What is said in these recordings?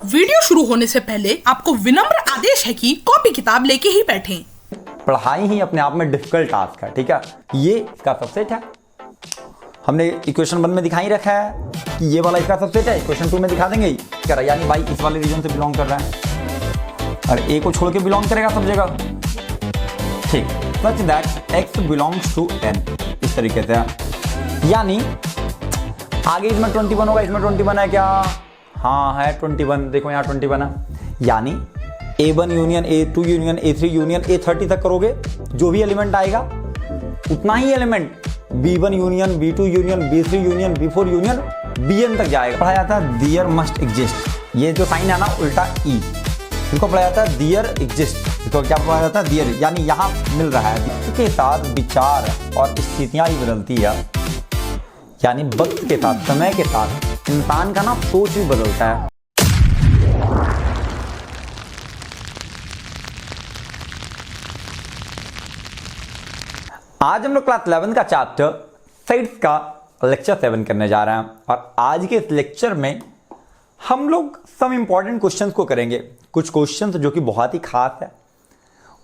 Video शुरू होने से पहले आपको विनम्र आदेश है कि कॉपी किताब लेके ही बैठें। पढ़ाई ही अपने आप में डिफिकल्ट टास्क है, ठीक है। ये इसका सबसेट है, हमने इक्वेशन 1 में दिखा ही रखा है कि ये वाला इसका सबसेट है। इक्वेशन 2 में दिखा देंगे ही कह रहा यानी भाई इस वाले रीजन से बिलोंग कर रहा है और ए को छोड़ के बिलोंग करेगा सब जगह, ठीक। Such that x belongs to N, इस तरीके से। यानी आगे इसमें 21 होगा, इसमें 21 है क्या? हाँ है 21, देखो यहाँ 21 है। यानी A1 union A2 union A3 union A30 तक करोगे, जो भी एलिमेंट आएगा उतना ही element B1 union B2 union B3 union B4 union Bn तक जाएगा। पढ़ा जाता है देयर मस्ट एग्जिस्ट, ये जो साइन है ना उल्टा ई, इसको पढ़ा जाता है देयर एग्जिस्ट। इसको क्या पढ़ा जाता है? देयर, यानी यहाँ मिल रहा है। इसके साथ विचार और स्थितियां ही बदलती है, यानी वक्त के साथ समय के साथ इंसान का ना सोच भी बदलता है। आज हम लोग क्लास 11 का चैप्टर सेट्स का लेक्चर 7 करने जा रहे हैं और आज के इस लेक्चर में हम लोग सम इंपॉर्टेंट क्वेश्चंस को करेंगे। कुछ क्वेश्चंस जो कि बहुत ही खास है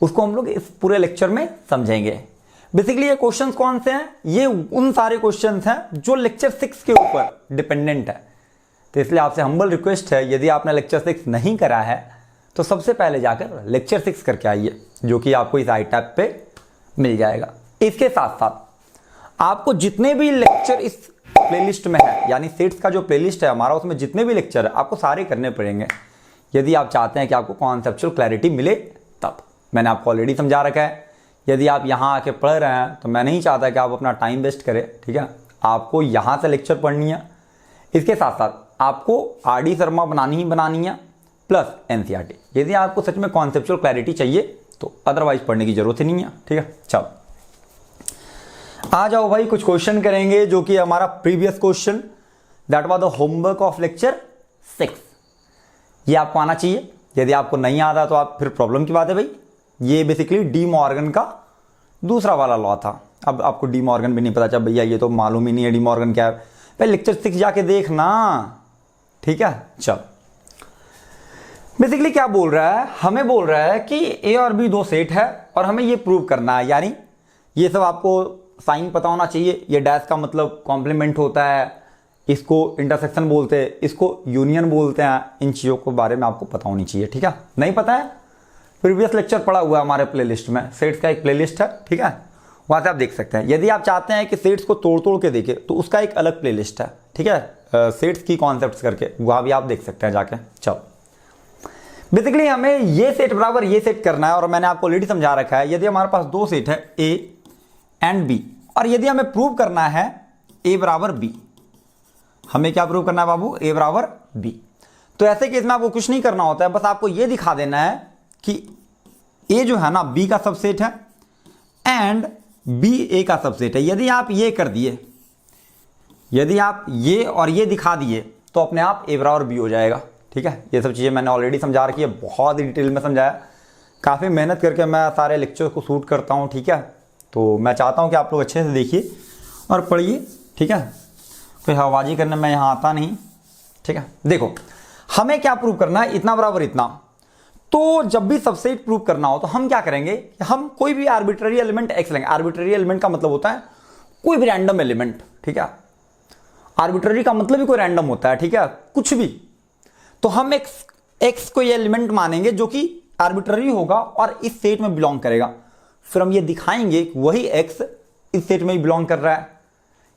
उसको हम लोग इस पूरे लेक्चर में समझेंगे। बेसिकली ये क्वेश्चंस कौन से हैं? ये उन सारे क्वेश्चंस हैं जो लेक्चर 6 के ऊपर डिपेंडेंट है। तो इसलिए आपसे हम्बल रिक्वेस्ट है, यदि आपने लेक्चर 6 नहीं करा है तो सबसे पहले जाकर लेक्चर 6 करके आइए, जो कि आपको इस आई टैब पे मिल जाएगा। इसके साथ साथ आपको जितने भी लेक्चर इस प्लेलिस्ट में है, यानी सेट्स का जो प्लेलिस्ट है हमारा, उसमें जितने भी लेक्चर है आपको सारे करने पड़ेंगे, यदि आप चाहते हैं कि आपको कॉन्सेप्चुअल क्लैरिटी मिले। तब मैंने आपको ऑलरेडी समझा रखा है, यदि आप यहाँ आके पढ़ रहे हैं तो मैं नहीं चाहता कि आप अपना टाइम वेस्ट करें, ठीक है। आपको यहाँ से लेक्चर पढ़नी है, इसके साथ साथ आपको RD शर्मा बनानी ही बनानी है प्लस NCERT। यदि आपको सच में कॉन्सेप्चुअल क्लैरिटी चाहिए तो अदरवाइज पढ़ने की जरूरत ही नहीं है, ठीक है। चलो आ जाओ भाई, कुछ क्वेश्चन करेंगे जो कि हमारा previous question that was the homework of lecture 6। ये आपको आना चाहिए, यदि आपको नहीं आता तो आप फिर प्रॉब्लम की बात है भाई। ये बेसिकली डी मॉर्गन का दूसरा वाला लॉ था। अब आपको डी मॉर्गन भी नहीं पता चल भैया, ये तो मालूम ही नहीं है डी मॉर्गन क्या है, भाई लेक्चर 6 जाके देखना, ठीक है। चल बेसिकली क्या बोल रहा है? हमें बोल रहा है कि ए और बी दो सेट है और हमें ये प्रूव करना है। यानी ये सब आपको साइन पता होना चाहिए। ये डैश का मतलब कॉम्प्लीमेंट होता है, इसको इंटरसेक्शन बोलते हैं, इसको यूनियन बोलते हैं। इन चीज़ों के बारे में आपको पता होनी चाहिए, ठीक है। नहीं पता है, प्रीवियस लेक्चर पड़ा हुआ है हमारे प्लेलिस्ट में, सेट्स का एक प्लेलिस्ट है, ठीक है, वहाँ से आप देख सकते हैं। यदि आप चाहते हैं कि सेट्स को तोड़ तोड़ के देखें तो उसका एक अलग प्लेलिस्ट है, ठीक है, सेट्स की कॉन्सेप्ट्स करके, वहाँ भी आप देख सकते हैं जाके। चलो बेसिकली हमें ये सेट बराबर ये सेट करना है और मैंने आपको ऑलरेडी समझा रखा है। यदि हमारे पास दो सेट है A एंड B और यदि हमें प्रूव करना है A बराबर B, हमें क्या प्रूव करना है बाबू? A बराबर B। तो ऐसे केस में आपको कुछ नहीं करना होता है, बस आपको ये दिखा देना है कि A जो है ना B का सबसेट है एंड B A का सबसेट है। यदि आप ये कर दिए, यदि आप ये और ये दिखा दिए तो अपने आप A बराबर B हो जाएगा, ठीक है। ये सब चीज़ें मैंने ऑलरेडी समझा रखी है, बहुत ही डिटेल में समझाया, काफ़ी मेहनत करके मैं सारे लेक्चर को शूट करता हूँ, ठीक है। तो मैं चाहता हूँ कि आप लोग अच्छे से देखिए और पढ़िए, ठीक है। कोई हवाबाजी करने में यहाँ आता नहीं, ठीक है। देखो हमें क्या प्रूव करना है, इतना बराबर इतना। तो जब भी सबसेट प्रूव करना हो तो हम क्या करेंगे, हम कोई भी आर्बिट्ररी एलिमेंट x लेंगे। आर्बिट्ररी एलिमेंट का मतलब होता है कोई भी रैंडम एलिमेंट, ठीक है। आर्बिट्ररी का मतलब भी कोई रैंडम होता है, ठीक है, कुछ भी। तो हम x को ये एलिमेंट मानेंगे जो कि आर्बिट्ररी होगा और इस सेट में बिलोंग करेगा। फिर हम ये दिखाएंगे कि वही x इस सेट में ही बिलोंग कर रहा है।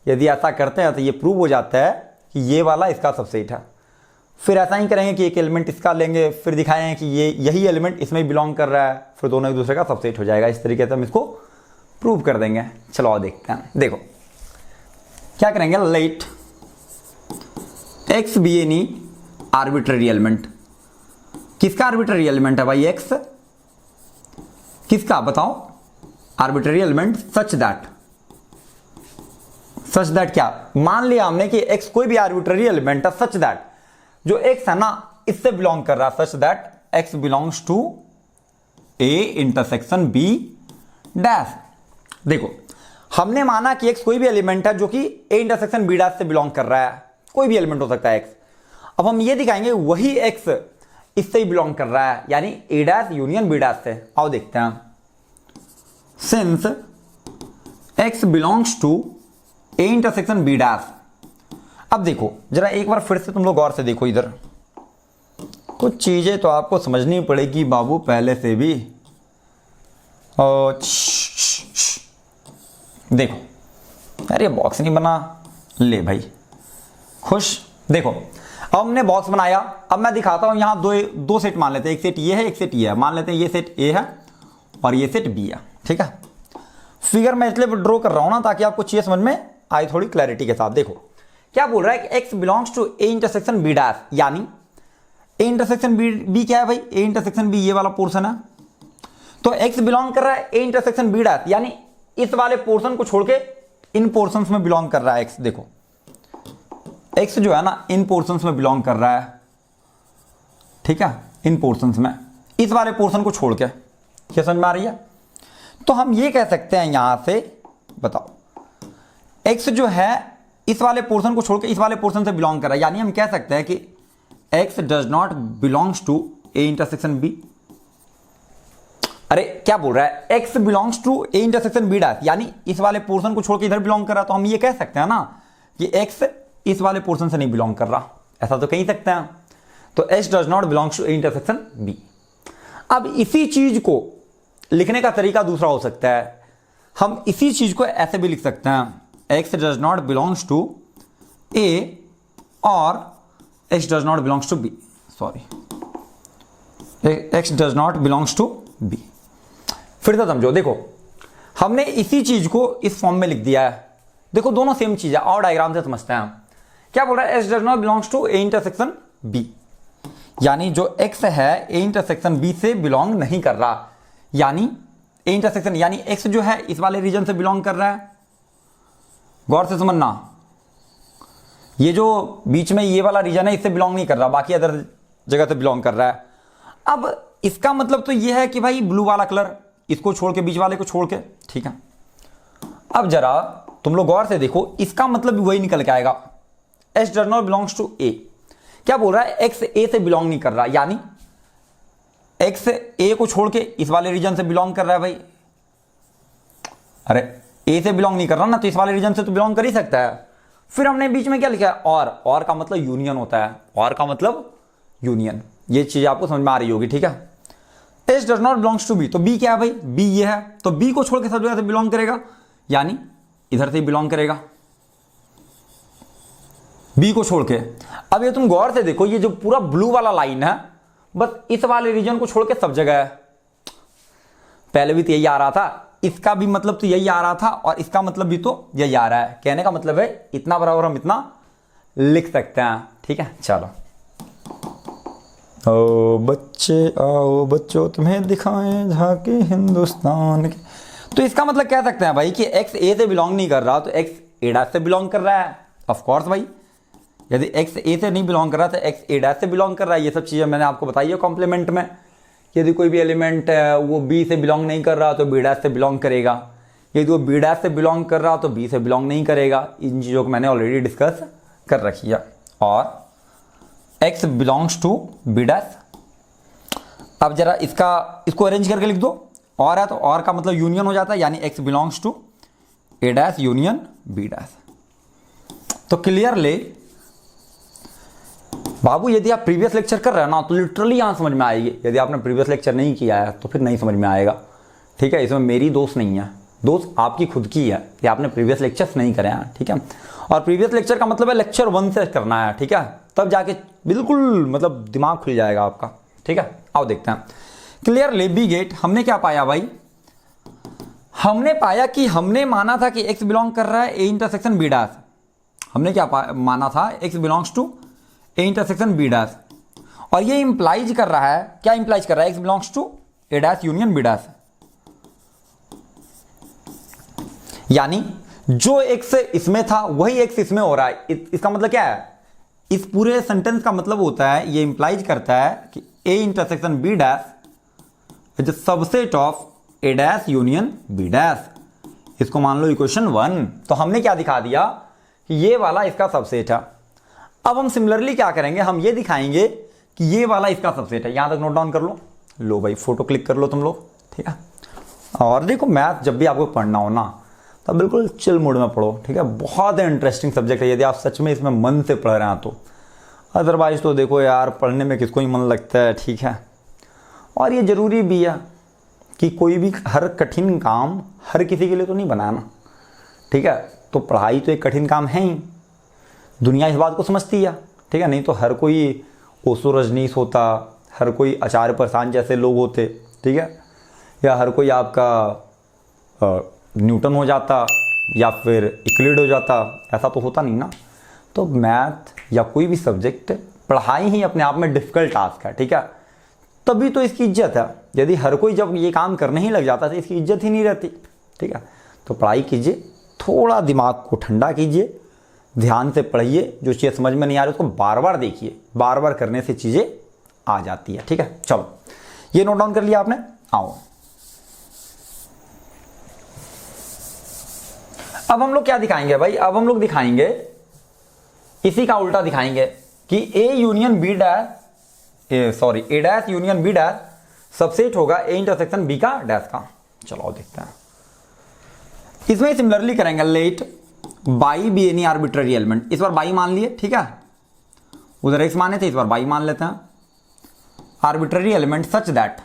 यदि ऐसा करते हैं तो ये प्रूव हो जाता है कि ये वाला इसका सबसेट है। फिर ऐसा ही करेंगे कि एक एलिमेंट इसका लेंगे, फिर दिखाएंगे कि ये यही एलिमेंट इसमें बिलोंग कर रहा है, फिर दोनों एक दूसरे का सबसेट हो जाएगा। इस तरीके से हम इसको प्रूव कर देंगे। चलो और देखते हैं। देखो क्या करेंगे, let x be any arbitrary element. किसका आर्बिट्ररी एलिमेंट है भाई? x किसका बताओ? आर्बिट्ररी एलिमेंट सच दैट क्या मान लिया हमने कि x कोई भी आर्बिट्ररी एलिमेंट है सच दैट जो x है ना इससे बिलोंग कर रहा है, such that x belongs to A intersection B dash. देखो हमने माना कि x कोई भी एलिमेंट है जो कि A इंटरसेक्शन B डैश से बिलोंग कर रहा है, कोई भी एलिमेंट हो सकता है x। अब हम ये दिखाएंगे वही एक्स इससे ही बिलोंग कर रहा है, यानी A dash union B dash से। आओ देखते हैं। Since x belongs to A intersection B dash. अब देखो जरा एक बार फिर से तुम लोग गौर से देखो, इधर कुछ चीजें तो आपको समझनी पड़ेगी बाबू पहले से भी। और देखो यार ये बॉक्स नहीं बना, ले भाई खुश। देखो अब हमने बॉक्स बनाया, अब मैं दिखाता हूं यहां दो सेट मान लेते हैं, एक सेट ये है एक सेट ये है। मान लेते हैं ये सेट ए है और ये सेट बी है, ठीक है। फिगर मैं इसलिए ड्रॉ कर रहा हूं ना ताकि आपको चीजें समझ में आए थोड़ी क्लैरिटी के साथ। देखो क्या बोल रहा है कि x belongs to A intersection B dash, यानी ए इंटरसेक्शन बी क्या है भाई, ए इंटरसेक्शन बी ये वाला पोर्शन है। तो एक्स बिलोंग कर रहा है ए इंटरसेक्शन बी डैश, यानी इस वाले पोर्शन को छोड़ के इन पोर्शंस में बिलोंग कर रहा है एक्स। देखो एक्स जो है ना इन पोर्शंस में बिलोंग कर रहा है, ठीक है, इन पोर्शंस में, इस वाले पोर्शन को छोड़ के। क्या समझ में आ रही है? तो हम ये कह सकते हैं यहां से, बताओ एक्स जो है इस वाले पोर्शन को छोड़ के इस वाले पोर्शन से बिलोंग कर रहा है, यानी हम कह सकते हैं कि x does not belongs to A intersection B. अरे क्या बोल रहा है, x belongs to A intersection B dash, यानी इस वाले पोर्शन को छोड़ के इधर बिलोंग कर रहा है। तो हम ये कह सकते हैं ना कि एक्स इस वाले पोर्शन से नहीं बिलोंग कर रहा, ऐसा तो कह ही सकते हैं। तो x does not belongs to A intersection B. अब इसी चीज को लिखने का तरीका दूसरा हो सकता है, हम इसी चीज को ऐसे भी लिख सकते हैं, x does not belongs to A और x does not belongs to B, sorry x does not belongs to B. फिर से समझो, देखो हमने इसी चीज को इस फॉर्म में लिख दिया है। देखो दोनों सेम चीज है, और डायग्राम से समझते हैं हम। क्या बोल रहा है, x does not belongs to A intersection B, यानी जो एक्स है ए इंटरसेक्शन बी से बिलोंग नहीं कर रहा, यानी ए इंटरसेक्शन यानी एक्स जो है इस वाले रीजन से बिलोंग कर रहा है। गौर से समझना, ये जो बीच में ये वाला रीजन है इससे बिलोंग नहीं कर रहा, बाकी अदर जगह से बिलोंग कर रहा है। अब इसका मतलब तो ये है कि भाई ब्लू वाला कलर इसको छोड़ के बीच वाले को छोड़ के, ठीक है। अब जरा तुम लोग गौर से देखो, इसका मतलब भी वही निकल के आएगा, x does not belongs to A. क्या बोल रहा है, एक्स ए से बिलोंग नहीं कर रहा, यानी एक्स ए को छोड़ के इस वाले रीजन से बिलोंग कर रहा है भाई। अरे ए से बिलोंग नहीं कर रहा ना, तो इस वाले रीजन से तो बिलोंग कर ही सकता है। फिर हमने बीच में क्या लिखा है, और का मतलब यूनियन होता है, और का मतलब यूनियन। ये चीज आपको समझ में आ रही होगी, ठीक है। H does not belongs to B, तो बी क्या है भाई, बी ये है, तो बी को छोड़ के सब जगह से बिलोंग करेगा, यानी इधर से बिलोंग करेगा बी को छोड़ के। अब ये तुम गौर से देखो, ये जो पूरा ब्लू वाला लाइन है बस इस वाले रीजन को छोड़ के सब जगह है। पहले भी तो यही आ रहा था, इसका भी मतलब तो यही आ रहा था, और इसका मतलब भी तो यही आ रहा है। कहने का मतलब है इतना बराबर हम इतना लिख सकते हैं, ठीक है। चलो ओ बच्चे आओ बच्चों तुम्हें दिखाएं झांके हिंदुस्तान के। तो इसका मतलब कह सकते हैं भाई कि एक्स ए से बिलोंग नहीं कर रहा, तो एक्स ए डैश से बिलोंग कर रहा है। ऑफ कोर्स भाई, यदि एक्स ए से नहीं बिलोंग कर रहा तो एक्स ए डैश से बिलोंग कर रहा है। ये सब चीज़ें मैंने आपको बताई है कॉम्प्लीमेंट में। यदि कोई भी एलिमेंट है वो बी से बिलोंग नहीं कर रहा तो बी डैश से बिलोंग करेगा, यदि वो बी डैश से बिलोंग कर रहा तो बी से बिलोंग नहीं करेगा। इन चीज़ों को मैंने ऑलरेडी डिस्कस कर रखी है। और x belongs to B dash. अब जरा इसको अरेंज करके लिख दो, और है तो और का मतलब यूनियन हो जाता है, यानी x belongs to A dash union B dash. तो क्लियरली बाबू यदि आप प्रीवियस लेक्चर कर रहे हो ना तो लिटरली यहां समझ में आएगी। यदि आपने प्रीवियस लेक्चर नहीं किया है तो फिर नहीं समझ में आएगा, ठीक है। इसमें मेरी दोस्त नहीं है, दोस्त आपकी खुद की है कि आपने प्रीवियस लेक्चर्स नहीं करे हैं, ठीक है। और प्रीवियस लेक्चर का मतलब है लेक्चर 1 से करना है, ठीक है। तब जाके बिल्कुल मतलब दिमाग खुल जाएगा आपका, ठीक है। आओ देखते हैं क्लियरली बी गेट। हमने क्या पाया भाई, हमने पाया कि हमने माना था कि एक्स बिलोंग कर रहा है ए इंटरसेक्शन बी डैश। हमने क्या माना था, x belongs to A intersection B dash, और ये इंप्लाइज कर रहा है, क्या इंप्लाइज कर रहा है, x belongs to A dash union B dash. यानी जो एक्स इसमें था वही एक्स इसमें हो रहा है। इसका मतलब क्या है, इस पूरे सेंटेंस का मतलब होता है, ये इंप्लाइज करता है कि A intersection B dash is the subset of A dash union B dash. इसको मान लो इक्वेशन 1। तो हमने क्या दिखा दिया कि ये वाला इसका सबसेट है। अब हम सिमिलरली क्या करेंगे, हम ये दिखाएंगे कि ये वाला इसका सबसेट है। यहां तक नोट डाउन कर लो भाई, फोटो क्लिक कर लो तुम लोग, ठीक है। और देखो मैथ जब भी आपको पढ़ना हो ना, तब बिल्कुल चिल मूड में पढ़ो, ठीक है। बहुत इंटरेस्टिंग सब्जेक्ट है यदि आप सच में इसमें मन से पढ़ रहे हैं तो। अदरवाइज तो देखो यार, पढ़ने में किसको ही मन लगता है, ठीक है। और ये ज़रूरी भी है कि कोई भी हर कठिन काम हर किसी के लिए तो नहीं बनाया ना, ठीक है। तो पढ़ाई तो एक कठिन काम है ही, दुनिया इस बात को समझती है, ठीक है। नहीं तो हर कोई ओशो रजनीश होता, हर कोई आचार्य प्रसाद जैसे लोग होते, ठीक है, या हर कोई आपका न्यूटन हो जाता या फिर यूक्लिड हो जाता, ऐसा तो होता नहीं ना। तो मैथ या कोई भी सब्जेक्ट, पढ़ाई ही अपने आप में डिफ़िकल्ट टास्क है, ठीक है। तभी तो इसकी इज्जत है। यदि हर कोई जब ये काम करने ही लग जाता तो इसकी इज्जत ही नहीं रहती, ठीक है। तो पढ़ाई कीजिए, थोड़ा दिमाग को ठंडा कीजिए, ध्यान से पढ़िए, जो चीज़ समझ में नहीं आ रही उसको बार बार देखिए, बार बार करने से चीज़ें आ जाती है, ठीक है। चलो ये नोट डाउन कर लिया आपने। आओ अब हम लोग क्या दिखाएंगे भाई, अब हम लोग दिखाएंगे इसी का उल्टा दिखाएंगे कि A union B dash, sorry A dash union B dash subset होगा ए इंटरसेक्शन बी का डैश का। चलो देखते हैं। इसमें सिमिलरली करेंगे, let y be any arbitrary element. इस बार बाई मान लिए, ठीक है, उधर एक्स माने थे, इस बार बाई मान लेते हैं। आर्बिट्ररी एलिमेंट सच दैट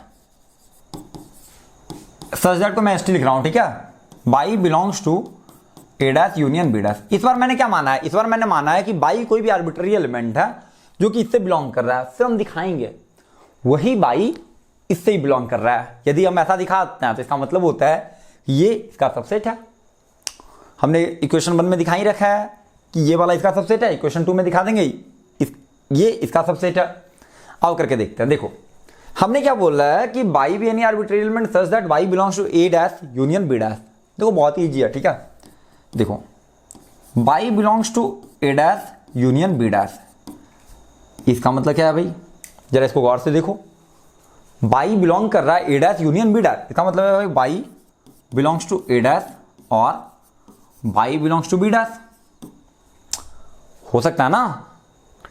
को मैं एसटी लिख रहा हूं, ठीक है। Y belongs to A dash union B dash. इस बार मैंने क्या माना है, इस बार मैंने माना है कि बाई कोई भी आर्बिट्ररी एलिमेंट है जो कि इससे बिलोंग कर रहा है। फिर हम दिखाएंगे वही बाई इससे ही बिलोंग कर रहा है। यदि हम ऐसा दिखाते हैं तो इसका मतलब होता है ये इसका सबसेट है। हमने इक्वेशन 1 में दिखा ही रखा है कि ये वाला इसका सबसेट है, इक्वेशन 2 में दिखा देंगे ये इसका सबसेट है। आओ करके देखते हैं। देखो हमने क्या बोला है कि y be any arbitrary element such that y belongs to A dash union B dash. देखो बहुत ईजी है, ठीक है। देखो y belongs to A dash union B dash, इसका मतलब क्या है भाई, जरा इसको गौर से देखो। बाई बिलोंग कर रहा है A dash union B dash, इसका मतलब है भाई y belongs to A dash और y belongs to B dash. हो सकता है ना,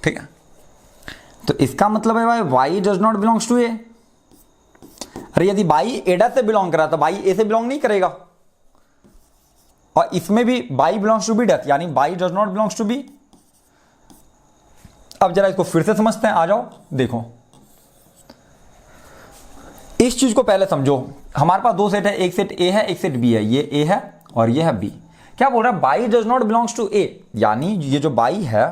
ठीक है। तो इसका मतलब है भाई y does not belongs to A. अरे यदि बाई ए डैश से बिलोंग कर रहा तो बाई ए से बिलोंग नहीं करेगा। और इसमें भी y belongs to B dash, यानी y does not belongs to B. अब जरा इसको फिर से समझते हैं, आ जाओ देखो। इस चीज को पहले समझो। हमारे पास दो सेट है, एक सेट ए है एक सेट बी है। ये ए है और ये है बी। क्या बोल रहा है, y does not belongs to A, यानी ये जो बाई है,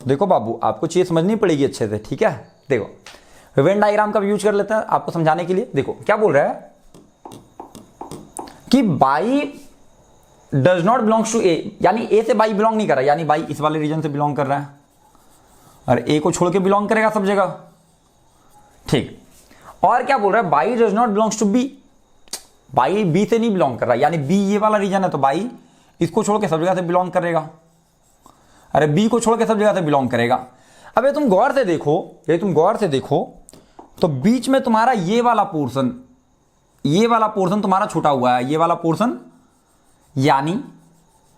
देखो बाबू आपको चीज समझनी पड़ेगी अच्छे से, ठीक है। देखो वेन डायग्राम का यूज कर लेते हैं आपको समझाने के लिए। देखो क्या बोल रहा है कि y does not belongs to A, यानी ए से बाई बिलोंग नहीं कर रहा, यानी बाई इस वाले रीजन से बिलोंग कर रहा है और ए को छोड़ के बिलोंग करेगा सब जगह, ठीक। और क्या बोल रहा है, y does not belongs to B, y B से नहीं बिलोंग कर रहा, यानी बी ये वाला रीजन है तो बाई इसको छोड़ के सब जगह से बिलोंग करेगा। अरे बी को छोड़ के सब जगह से बिलोंग करेगा। अब ये तुम गौर से देखो, ये तुम गौर से देखो तो बीच में तुम्हारा ये वाला पोर्शन तुम्हारा छूटा हुआ है, ये वाला पोर्शन। यानी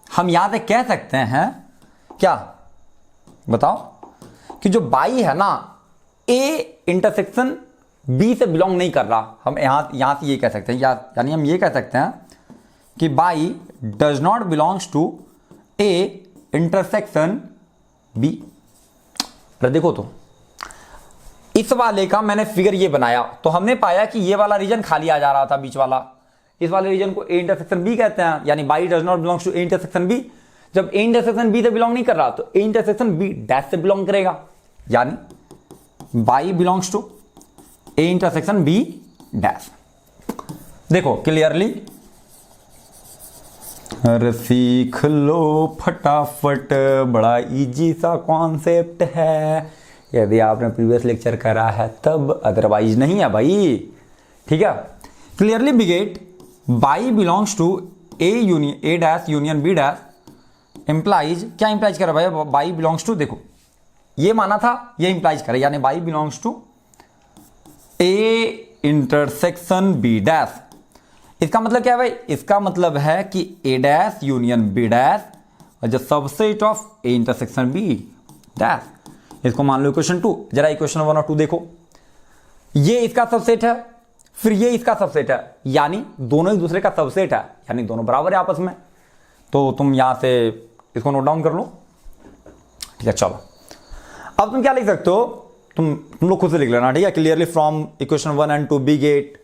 हम यहां से कह सकते हैं क्या, बताओ, कि जो बाई है ना, ए इंटरसेक्शन बी से बिलोंग नहीं कर रहा। हम यहां से ये कह सकते हैं, यानी हम ये कह सकते हैं कि y does not belongs to A intersection B. देखो तो इस वाले का मैंने फिगर ये बनाया तो हमने पाया कि ये वाला रीजन खाली आ जा रहा था, बीच वाला। इस वाले रीजन को ए इंटरसेक्शन बी कहते हैं, यानी y does not belongs to A intersection B. जब ए इंटरसेक्शन बी से बिलोंग नहीं कर रहा तो ए इंटरसेक्शन बी डैश से बिलोंग करेगा, यानी y belongs to A intersection B dash. देखो क्लियरली, अरे सीख लो फटाफट, बड़ा इजी सा कॉन्सेप्ट है यदि आपने प्रीवियस लेक्चर करा है तब, अदरवाइज नहीं है भाई, ठीक है। Clearly we get y belongs to A dash union B dash implies, क्या इंप्लाइज कर रहा है भाई, बाई बिलोंग्स टू, देखो ये माना था, ये इंप्लाइज करे, यानी y belongs to A intersection B dash. इसका मतलब क्या है भाई, इसका मतलब है कि A dash union B dash और जो subset of A intersection B dash. इसको मान लो इक्वेशन 2। जरा इक्वेशन 1 और 2 देखो, ये इसका सबसेट है, फिर ये इसका सबसेट है, यानी दोनों एक दूसरे का सबसेट है, यानी दोनों बराबर है आपस में। तो तुम यहां से इसको नोट डाउन कर लो, ठीक है। चलो अब तुम क्या लिख सकते हो, तुम लोग खुद से लिख लेना, ठीक है। Clearly from equation 1 and 2 we get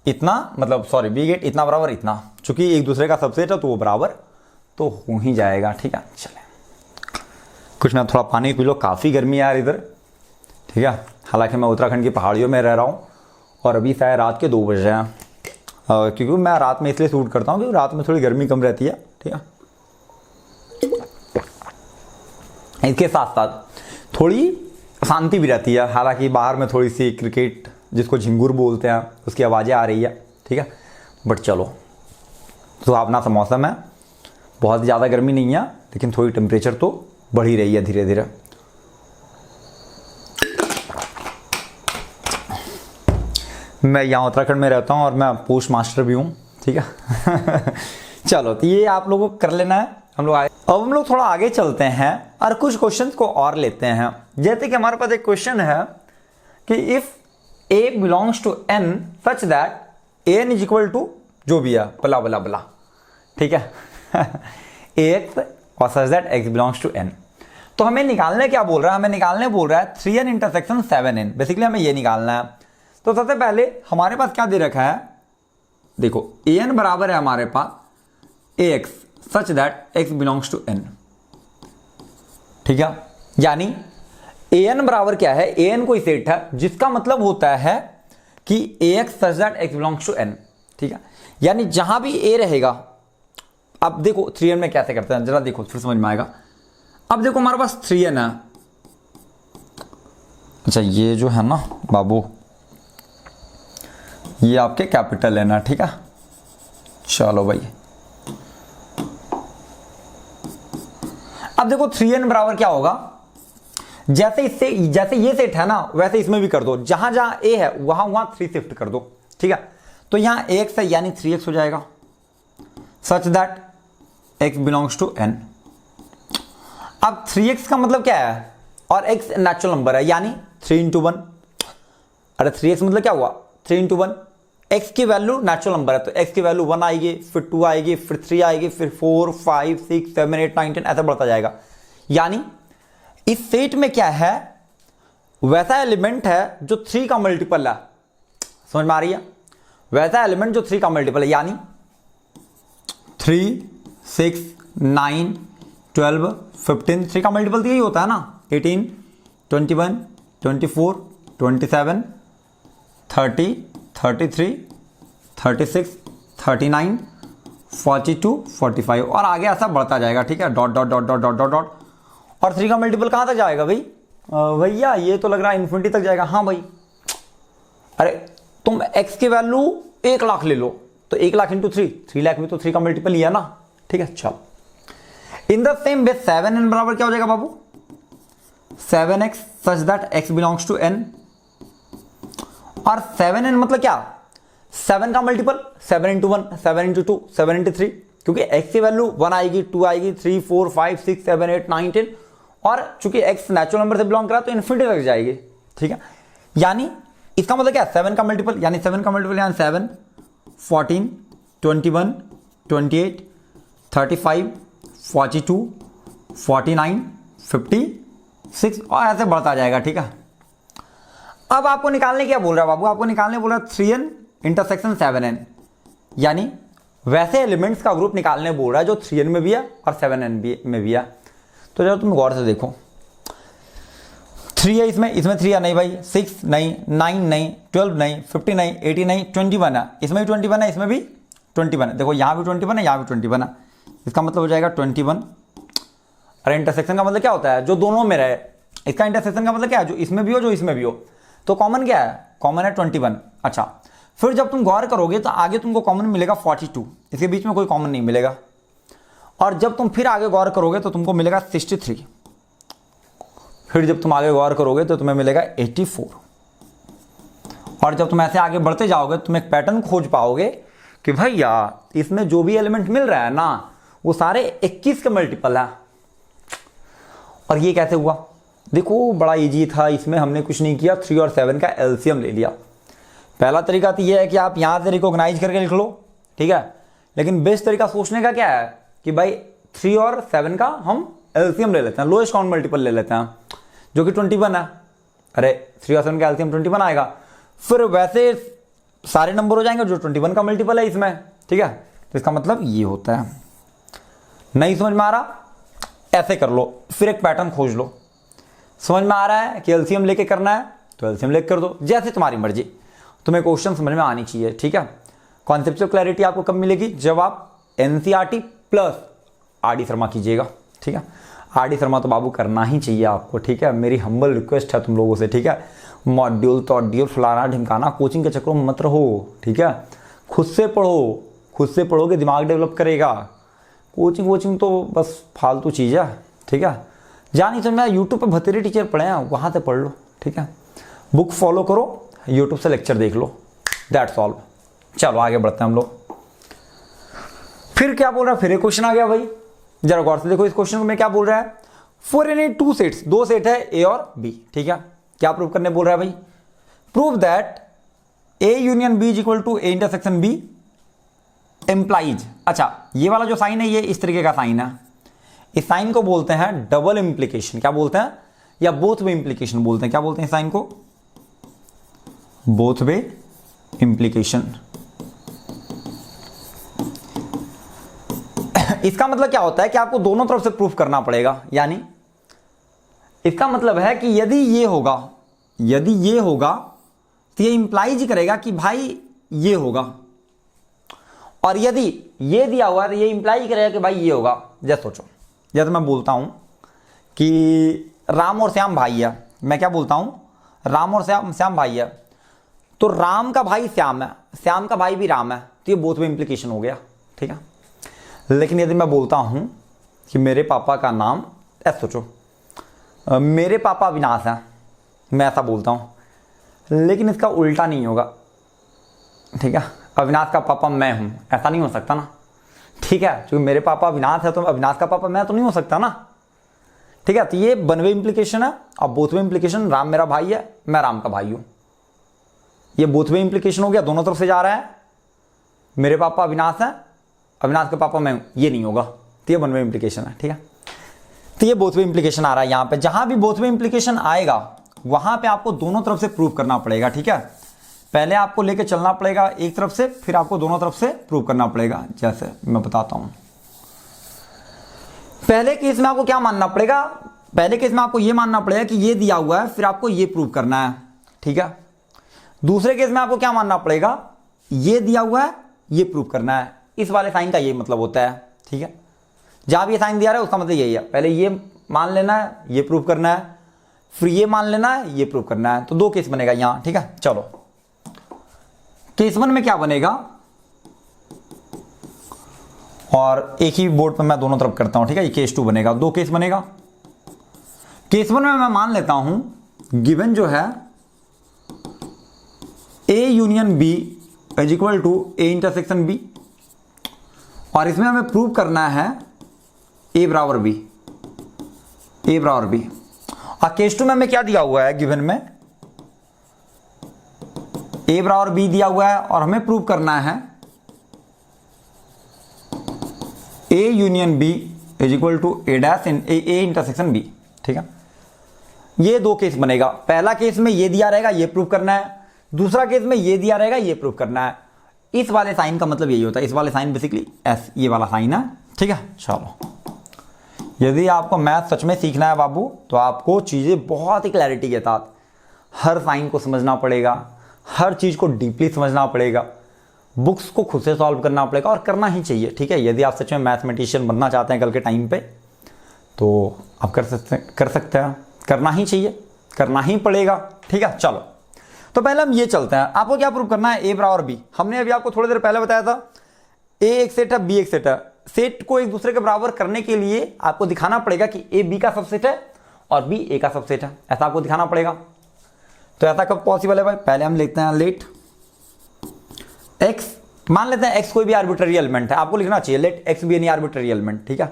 इतना, मतलब सॉरी बी गेट इतना बराबर इतना, चूंकि एक दूसरे का सबसेट है तो वो बराबर तो हो ही जाएगा, ठीक है। चले कुछ मैं थोड़ा पानी पी लो, काफ़ी गर्मी है यार इधर, ठीक है। हालांकि मैं उत्तराखंड की पहाड़ियों में रह रहा हूँ और अभी शायद रात के 2 बजे हैं, क्योंकि मैं रात में इसलिए शूट करता हूँ क्योंकि रात में थोड़ी गर्मी कम रहती है, ठीक है। इसके साथ साथ थोड़ी शांति भी रहती है, हालांकि बाहर में थोड़ी सी क्रिकेट जिसको झिंगुर बोलते हैं उसकी आवाज़ें आ रही है, ठीक है। बट चलो सुहावना सा मौसम है, बहुत ज़्यादा गर्मी नहीं है, लेकिन थोड़ी टेम्परेचर तो बढ़ ही रही है धीरे धीरे। मैं यहाँ उत्तराखंड में रहता हूँ और मैं पोस्ट मास्टर भी हूँ, ठीक है। चलो तो ये आप लोगों को कर लेना है। अब हम लोग थोड़ा आगे चलते हैं और कुछ क्वेश्चंस को और लेते हैं। जैसे कि हमारे पास एक क्वेश्चन है कि if a belongs to n such that an is equal to जो भी है बला बला बला, ठीक है। ax और such that x belongs to n, तो हमें निकालने क्या बोल रहा है, हमें निकालने बोल रहा है 3n इंटरसेक्शन 7n। बेसिकली हमें ये निकालना है। तो सबसे पहले हमारे पास क्या दे रखा है, देखो an बराबर है हमारे पास ax such that x belongs to n, ठीक है। यानी an बराबर क्या है, an कोई सेट है जिसका मतलब होता है कि ax such that x belongs to n, ठीक है। यानी जहां भी a रहेगा, अब देखो 3n में कैसे करते हैं जरा देखो फिर समझ में आएगा। अब देखो हमारे पास 3n है, अच्छा ये जो है ना बाबू ये आपके कैपिटल है ना, ठीक है। चलो भाई अब देखो 3n बराबर क्या होगा, जैसे ये सेट है ना वैसे इसमें भी कर दो, जहां जहां a है वहां वहां 3 शिफ्ट कर दो, ठीक है। तो यहां x है यानी 3x हो जाएगा such that x belongs to n। अब 3x का मतलब क्या है, और x नेचुरल नंबर है यानी 3 इंटू 1। अरे 3x मतलब क्या हुआ 3 इंटू 1, x की वैल्यू नेचुरल नंबर है तो x की वैल्यू 1 आएगी, फिर 2 आएगी, फिर 3 आएगी, फिर 4 5 6 7 8 9 10 ऐसा बढ़ता जाएगा। यानी इस सेट में क्या है, वैसा एलिमेंट है जो 3 का मल्टीपल है, समझ में आ रही है, वैसा एलिमेंट जो 3 का मल्टीपल है, यानी 3 6 9 12 15 3 का मल्टीपल तो यही होता है ना, 18 21 24 27 30 33 36 39 42 45 और आगे ऐसा बढ़ता जाएगा, ठीक है। Dot dot dot dot dot dot dot, और 3 का मल्टीपल कहां तक जाएगा भाई, भैया ये तो लग रहा है इन्फिनिटी तक जाएगा। हाँ भाई, अरे तुम x की वैल्यू 1 लाख ले लो तो 1 लाख इंटू 3 लाख भी तो 3 का मल्टीपल ही है ना, ठीक है। चलो in the same way 7n बराबर क्या हो जाएगा बाबू, 7x such that x belongs to n, और 7n मतलब क्या, 7 का मल्टीपल 7 इंटू 1 7 इंटू 2 7 इंटू 3, क्योंकि x की वैल्यू 1 आएगी 2 आएगी 3 4 5 6 7 8 9 10, और चूंकि x नेचुरल नंबर से बिलोंग करा तो इन्फिनिटी तक जाएगी, ठीक है। यानी इसका मतलब क्या, 7 का मल्टीपल, यानी 7 का मल्टीपल यानी 7 14 21 28 35 42 49 56 और ऐसे बढ़ता जाएगा, ठीक है। अब आपको निकालने क्या बोल रहा है बाबू, आपको निकालने बोल रहा है 3n इंटरसेक्शन 7n, यानी वैसे एलिमेंट्स का ग्रुप निकालने बोल रहा है जो 3n में भी है और 7n में भी है। तो जब तुम गौर से देखो 3 है इसमें 3 है नहीं भाई, 6 नहीं, 9 नहीं, 12 नहीं, 50 नहीं, 80 नहीं, 21 है, इसमें भी 21 है, इसमें भी 21 है, देखो यहाँ भी 21 है, यहाँ भी 21 है, इसका मतलब हो जाएगा 21। अरे इंटरसेक्शन का मतलब क्या होता है, जो दोनों में रहे, इसका इंटरसेक्शन का मतलब क्या है, जो इसमें भी हो जो इसमें भी हो, तो कॉमन क्या है, कॉमन है 21। अच्छा फिर जब तुम गौर करोगे तो आगे तुमको कॉमन मिलेगा 42, इसके बीच में कोई कॉमन नहीं मिलेगा, और जब तुम फिर आगे गौर करोगे तो तुमको मिलेगा 63, फिर जब तुम आगे गौर करोगे तो तुम्हें मिलेगा 84, और जब तुम ऐसे आगे बढ़ते जाओगे तुम एक पैटर्न खोज पाओगे कि भैया इसमें जो भी एलिमेंट मिल रहा है ना वो सारे 21 के मल्टीपल है। और ये कैसे हुआ, देखो बड़ा इजी था, इसमें हमने कुछ नहीं किया, 3 और 7 का एलसीएम ले लिया। पहला तरीका तो ये है कि आप यहाँ से रिकॉग्नाइज करके लिख लो, ठीक है। लेकिन बेस्ट तरीका सोचने का क्या है कि भाई 3 और 7 का हम एलसीएम ले लेते हैं, लोएस्ट काउंट मल्टीपल ले लेते हैं, जो कि 21 है। अरे 3 और 7 का एलसीएम 21 आएगा, फिर वैसे सारे नंबर हो जाएंगे जो 21 का मल्टीपल है इसमें, ठीक है। तो इसका मतलब ये होता है। नहीं समझ में आ रहा, ऐसे कर लो, फिर एक पैटर्न खोज लो। समझ में आ रहा है कि एलसीएम लेके करना है तो एलसीएम लेके कर दो, जैसे तुम्हारी मर्जी, तुम्हें क्वेश्चन समझ में आनी चाहिए, ठीक है। कॉन्सेप्चुअल क्लैरिटी आपको कब मिलेगी, जब आप एनसीईआरटी प्लस आरडी शर्मा कीजिएगा, ठीक है। आरडी शर्मा तो बाबू करना ही चाहिए आपको, ठीक है। मेरी हम्बल रिक्वेस्ट है तुम लोगों से, ठीक है। मॉड्यूल तो फलाना ढिमकाना कोचिंग के चक्करों में मत रहो, ठीक है। खुद से पढ़ो, खुद से पढ़ोगे दिमाग डेवलप करेगा। कोचिंग तो बस फालतू चीज़ है, ठीक है। जान नहीं समझ, यूट्यूब पे भतेरे टीचर पढ़े हैं, वहाँ से पढ़ लो, ठीक है। बुक फॉलो करो, यूट्यूब से लेक्चर देख लो, दैट्स ऑल। चलो आगे बढ़ते हैं हम लोग। फिर क्या बोल रहा है, फिर एक क्वेश्चन आ गया भाई, जरा गौर से देखो इस क्वेश्चन में क्या बोल रहा है। फॉर एनी 2 सेट्स, 2 सेट है ए और बी, ठीक है। क्या प्रूव करने बोल रहा है भाई, prove that A union B is equal to A intersection B implies. अच्छा, ये वाला जो साइन है ये इस तरीके का साइन है, इस साइन को बोलते हैं डबल इंप्लीकेशन। क्या बोलते हैं, या बोथ वे इंप्लीकेशन बोलते हैं। क्या बोलते हैं साइन को, बोथ वे इंप्लीकेशन। इसका मतलब क्या होता है कि आपको दोनों तरफ से प्रूफ करना पड़ेगा। यानी इसका मतलब है कि यदि ये होगा तो ये इंप्लाइज करेगा कि भाई ये होगा, और यदि ये दिया हुआ है तो ये इंप्लाई करेगा कि भाई ये होगा। जैसे सोचो, जैसे मैं बोलता हूं कि राम और श्याम भाई है, मैं क्या बोलता हूं, राम और श्याम भाई है, तो राम का भाई श्याम है, श्याम का भाई भी राम है, तो ये बोथ वे इंप्लीकेशन हो गया, ठीक है। लेकिन यदि मैं बोलता हूं कि मेरे पापा का नाम, ऐसे सोचो मेरे पापा अविनाश हैं, मैं ऐसा बोलता हूं, लेकिन इसका उल्टा नहीं होगा, ठीक है। अविनाश का पापा मैं हूं, ऐसा नहीं हो सकता ना, ठीक है। क्योंकि मेरे पापा अविनाश है तो अविनाश का पापा मैं तो नहीं हो सकता ना, ठीक है। तो ये वन वे इंप्लीकेशन है। और बोथ वे इंप्लीकेशन, राम मेरा भाई है, मैं राम का भाई हूं, ये बोथ वे इंप्लीकेशन हो गया, दोनों तरफ से जा रहा है। मेरे पापा अविनाश है, अविनाश के पापा मैं हूं, ये नहीं होगा, तो ये वन वे इंप्लीकेशन है, ठीक है। तो ये बोथ वे इंप्लीकेशन आ रहा है यहां पे। जहां भी बोथ वे इंप्लीकेशन आएगा वहां पे आपको दोनों तरफ से प्रूव करना पड़ेगा, ठीक है। पहले आपको लेके चलना पड़ेगा एक तरफ से, फिर आपको दोनों तरफ से प्रूव करना पड़ेगा। जैसे मैं बताता हूं, पहले केस में आपको क्या मानना पड़ेगा, पहले केस में आपको यह मानना पड़ेगा कि ये दिया हुआ है, फिर आपको ये प्रूव करना है, ठीक है। दूसरे केस में आपको क्या मानना पड़ेगा, ये दिया हुआ है, ये प्रूव करना है। इस वाले साइन का ये मतलब होता है, ठीक है। जहां भी ये साइन दिया रहा है उसका मतलब यही है, पहले ये मान लेना है, ये प्रूव करना है, फिर ये मान लेना है, ये प्रूव करना है। तो 2 केस बनेगा यहां, ठीक है। चलो केस 1 में क्या बनेगा, और एक ही बोर्ड पर मैं दोनों तरफ करता हूं, ठीक है। ये केस 2 बनेगा, 2 केस बनेगा। केस 1 में मैं मान लेता हूं गिवन जो है A union B is equal to A intersection B, और इसमें हमें प्रूव करना है ए बराबर बी, ए बराबर बी। और केस 2 में हमें क्या दिया हुआ है, गिवन में ए बराबर बी दिया हुआ है, और हमें प्रूव करना है A union B is equal to A dash in A intersection B, ठीक है। ये 2 केस बनेगा। पहला केस में ये दिया रहेगा, ये प्रूव करना है, दूसरा केस में ये दिया रहेगा, ये प्रूव करना है। इस वाले साइन का मतलब यही होता है, इस वाले साइन बेसिकली एस, ये वाला साइन है, ठीक है। चलो, यदि आपको मैथ सच में सीखना है बाबू, तो आपको चीजें बहुत ही क्लैरिटी के साथ हर साइन को समझना पड़ेगा, हर चीज को डीपली समझना पड़ेगा, बुक्स को खुद से सॉल्व करना पड़ेगा, और करना ही चाहिए, ठीक है। यदि आप सच में मैथमेटिशियन बनना चाहते हैं कल के टाइम पे, तो आप कर सकते हैं, करना ही चाहिए, करना ही पड़ेगा, ठीक है। चलो, तो पहले हम ये चलते हैं, आपको क्या प्रूव करना है, ए बराबर बी। हमने अभी आपको थोड़ी देर पहले बताया था ए एक सेट है, बी एक सेट है। सेट को एक दूसरे के बराबर करने के लिए आपको दिखाना पड़ेगा कि ए बी का सबसेट है और बी ए का सबसेट है, ऐसा आपको दिखाना पड़ेगा। तो ऐसा कब पॉसिबल है भाई, पहले हम लिखते हैं लेट एक्स, मान लेते हैं एक्स कोई भी आर्बिट्ररी एलिमेंट है, आपको लिखना चाहिए let x be any arbitrary element, ठीक है।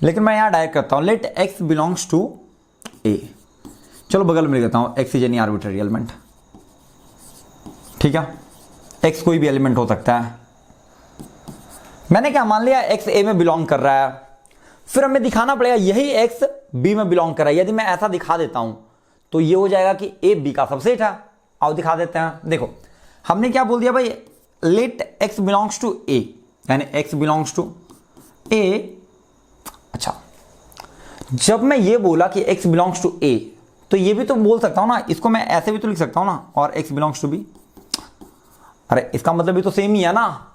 लेकिन मैं यहां डायरेक्ट करता हूं, let x belongs to A. चलो बगल में लिख देता हूं x is any arbitrary element, ठीक है। एक्स कोई भी एलिमेंट हो सकता है। मैंने क्या मान लिया, एक्स ए में बिलोंग कर रहा है, फिर हमें दिखाना पड़ेगा यही एक्स बी में बिलोंग कर रहा है। यदि मैं ऐसा दिखा देता हूं तो ये हो जाएगा कि ए बी का सबसेट है। आओ दिखा देते हैं। देखो हमने क्या बोल दिया भाई, late x belongs to A, यानी एक्स बिलोंग्स टू ए। अच्छा, जब मैं ये बोला कि एक्स बिलोंग्स टू ए, तो ये भी तो बोल सकता हूं ना, इसको मैं ऐसे भी तो लिख सकता हूं ना, और एक्स बिलोंग्स टू बी। अरे इसका मतलब भी तो सेम ही है ना,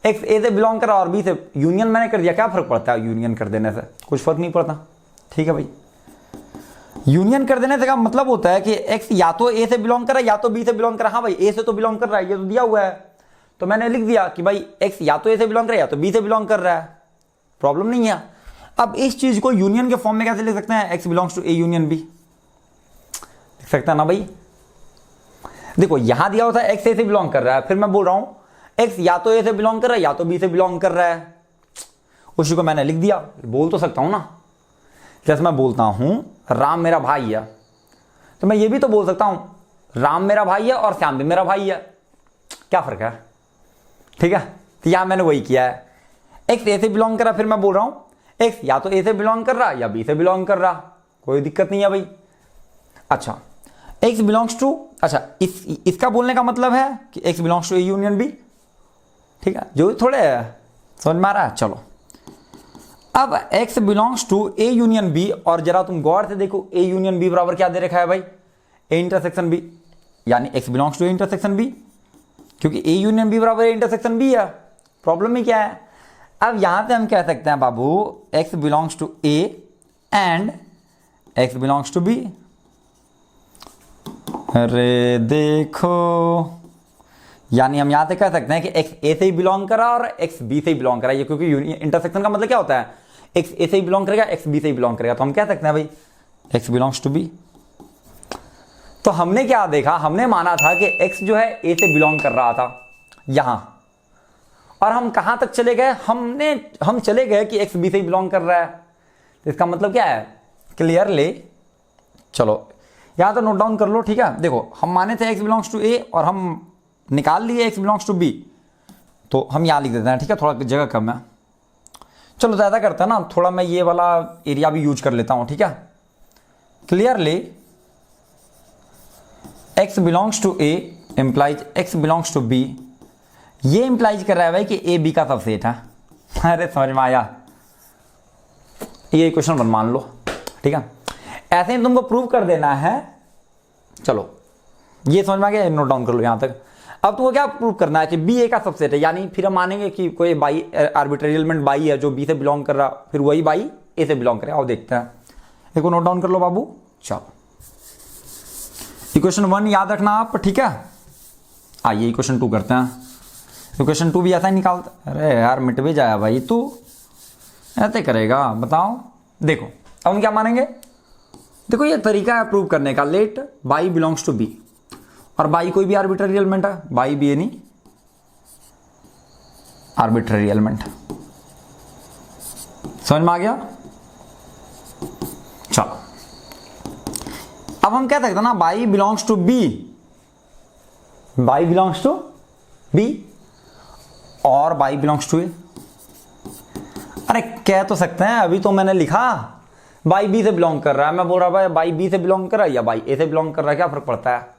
एक्स ए से बिलोंग करा और बी से यूनियन मैंने कर दिया, क्या फर्क पड़ता है यूनियन कर देने से? कुछ फर्क नहीं पड़ता, ठीक है भाई। यूनियन कर देने से का मतलब होता है कि एक्स या तो ए से बिलोंग कर रहा है या तो बी से बिलोंग कर रहा है। हाँ भाई, ए से तो बिलोंग कर रहा है, ये तो दिया हुआ है, तो मैंने लिख दिया कि भाई एक्स या तो ए से बिलोंग कर रहा है या तो बी से बिलोंग कर रहा है, प्रॉब्लम नहीं है। अब इस चीज को यूनियन के फॉर्म में कैसे लिख सकते हैं, x belongs to A union B, लिख सकता है ना भाई। देखो यहां दिया होता है एक्स ए से बिलोंग कर रहा है, फिर मैं बोल रहा हूं एक्स या तो ए से बिलोंग कर रहा है या तो बी से बिलोंग कर रहा है, उसी को मैंने लिख दिया। बोल तो सकता हूं ना, जैसे मैं बोलता हूं राम मेरा भाई है, तो मैं ये भी तो बोल सकता हूं राम मेरा भाई है और श्याम भी मेरा भाई है, क्या फर्क है? ठीक है, तो यहां मैंने वही किया है, एक्स ए से बिलोंग कर रहा, फिर मैं बोल रहा हूं एक्स या तो ए से बिलोंग कर रहा या बी से बिलोंग कर रहा, कोई दिक्कत नहीं है भाई। अच्छा, एक्स बिलोंग्स टू, अच्छा इसका बोलने का मतलब है कि x belongs to A union B, ठीक है, जो थोड़े समझ में आ रहा है। चलो अब x belongs to A union B, और जरा तुम गौर से देखो ए यूनियन बी बराबर क्या दे रखा है भाई, ए इंटरसेक्शन बी, यानी x belongs to A intersection B, क्योंकि ए यूनियन बी बराबर ए इंटरसेक्शन बी है। प्रॉब्लम में क्या है, अब यहां से हम कह सकते हैं बाबू x belongs to A and x belongs to B. अरे देखो, यानी हम यहां से कह सकते हैं कि x a से ही बिलोंग करा और x b से ही बिलोंग करा, ये क्योंकि इंटरसेक्शन का मतलब क्या होता है, x a से ही बिलोंग करेगा x b से ही बिलोंग करेगा, तो हम कह सकते हैं भाई x बिलोंग्स टू b। तो हमने क्या देखा, हमने माना था कि x जो है a से बिलोंग कर रहा था यहां, और हम कहां तक चले गए, हम चले गए कि x b से ही बिलोंग कर रहा है। तो इसका मतलब क्या है, क्लियरली, चलो यहां तो नोट डाउन कर लो, ठीक है। देखो हम माने थे x बिलोंग्स टू a और हम निकाल लिए x बिलोंग्स टू b, तो हम यहां लिख देते हैं, ठीक है, थोड़ा जगह कम है। चलो ज्यादा करते हैं ना, थोड़ा मैं ये वाला एरिया भी यूज कर लेता हूं, ठीक है। Clearly x belongs to a implies x belongs to b, ये इंप्लाइज कर रहा है भाई कि a b का सबसेट है। अरे समझ में आया, ये क्वेश्चन वन मान लो, ठीक है। ऐसे ही तुमको प्रूव कर देना है। चलो ये समझ में आ गया, नोट डाउन कर लो यहां तक। अब तुमको क्या प्रूव करना है कि बी ए का सबसेट है, यानी फिर हम मानेंगे कि कोई बाई आर्बिट्रेरी एलिमेंट बाई है जो बी से बिलोंग कर रहा, फिर वही बाई ए से बिलोंग करे। आओ देखते हैं, एक नोट डाउन कर लो बाबू। चलो इक्वेशन 1 याद रखना आप, ठीक है। आइए इक्वेशन 2 करते हैं। इक्वेशन 2 भी ऐसा ही निकालता, अरे यार मिट भी जाया भाई, तू ऐसे करेगा बताओ। देखो अब हम क्या मानेंगे, देखो ये तरीका है प्रूव करने का, let y belongs to B, और बाई कोई भी आर्बिट्रेरी एलिमेंट है, बाई भी एनी आर्बिट्रेरी एलिमेंट, समझ में आ गया। चलो अब हम कह सकते हैं ना y belongs to B, y belongs to B और बाई बिलोंग्स टू ए। अरे कह तो सकते हैं, अभी तो मैंने लिखा बाई बी से बिलोंग कर रहा है, मैं बोल रहा भाई बाई बी से बिलोंग कर रहा है या बाई ए से बिलोंग कर रहा है, क्या फर्क पड़ता है।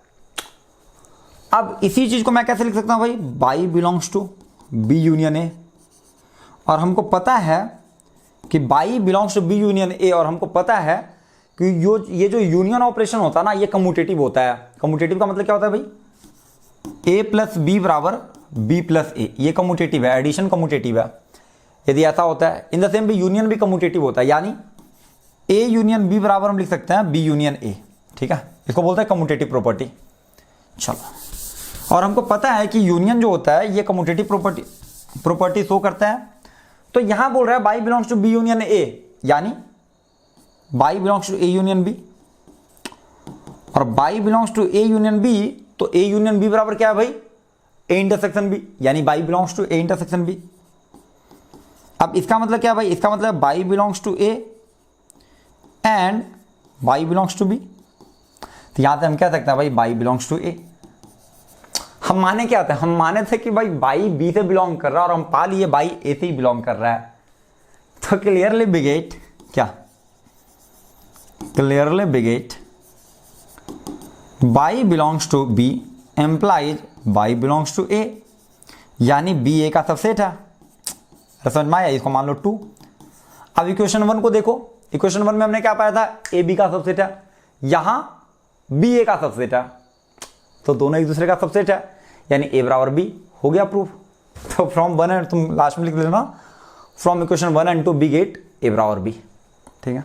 अब इसी चीज को मैं कैसे लिख सकता हूं भाई, y belongs to B union A, और हमको पता है कि y belongs to B union A, और हमको पता है कि ये जो यूनियन ऑपरेशन होता है ना, ये कम्यूटेटिव होता है। कम्यूटेटिव का मतलब क्या होता है भाई, ए प्लस बी बराबर बी प्लस ए, ये कम्यूटेटिव है, एडिशन कम्यूटेटिव है। यदि ऐसा होता है इन द सेम भी यूनियन भी कम्यूटेटिव होता है, यानी ए यूनियन बी बराबर हम लिख सकते हैं बी यूनियन ए, ठीक है, इसको बोलते हैं कम्यूटेटिव प्रॉपर्टी। चलो, और हमको पता है कि यूनियन जो होता है ये कम्यूटेटिव प्रॉपर्टी शो करता है। तो यहां बोल रहा है y belongs to B union A, यानी y belongs to A union B, और y belongs to A union B, तो ए यूनियन बी बराबर क्या है भाई, ए इंटरसेक्शन बी, यानी y belongs to A intersection B. अब इसका मतलब क्या भाई, इसका मतलब y belongs to A and y belongs to b। तो यहां से हम कह सकते हैं भाई y बिलोंग्स टू a। हम माने क्या थे, हम माने थे कि भाई y b से बिलोंग कर रहा है और हम पा लिए y a से ही बिलोंग कर रहा है। तो क्लियरली बिगेट क्या, clearly we get y belongs to b implies y belongs to a, यानी b a का सबसेट है। समझ में आया, इसको मान लो 2। अब इक्वेशन 1 को देखो, इक्वेशन 1 में हमने क्या पाया था, ए बी का सबसेट है, यहां बी ए का सबसेट है, तो दोनों एक दूसरे का सबसेट है, यानी ए बराबर बी, हो गया प्रूफ। तो फ्रॉम 1 एंड, तुम लास्ट में लिख लेना, from equation 1 and 2 we get A बराबर बी। ठीक है,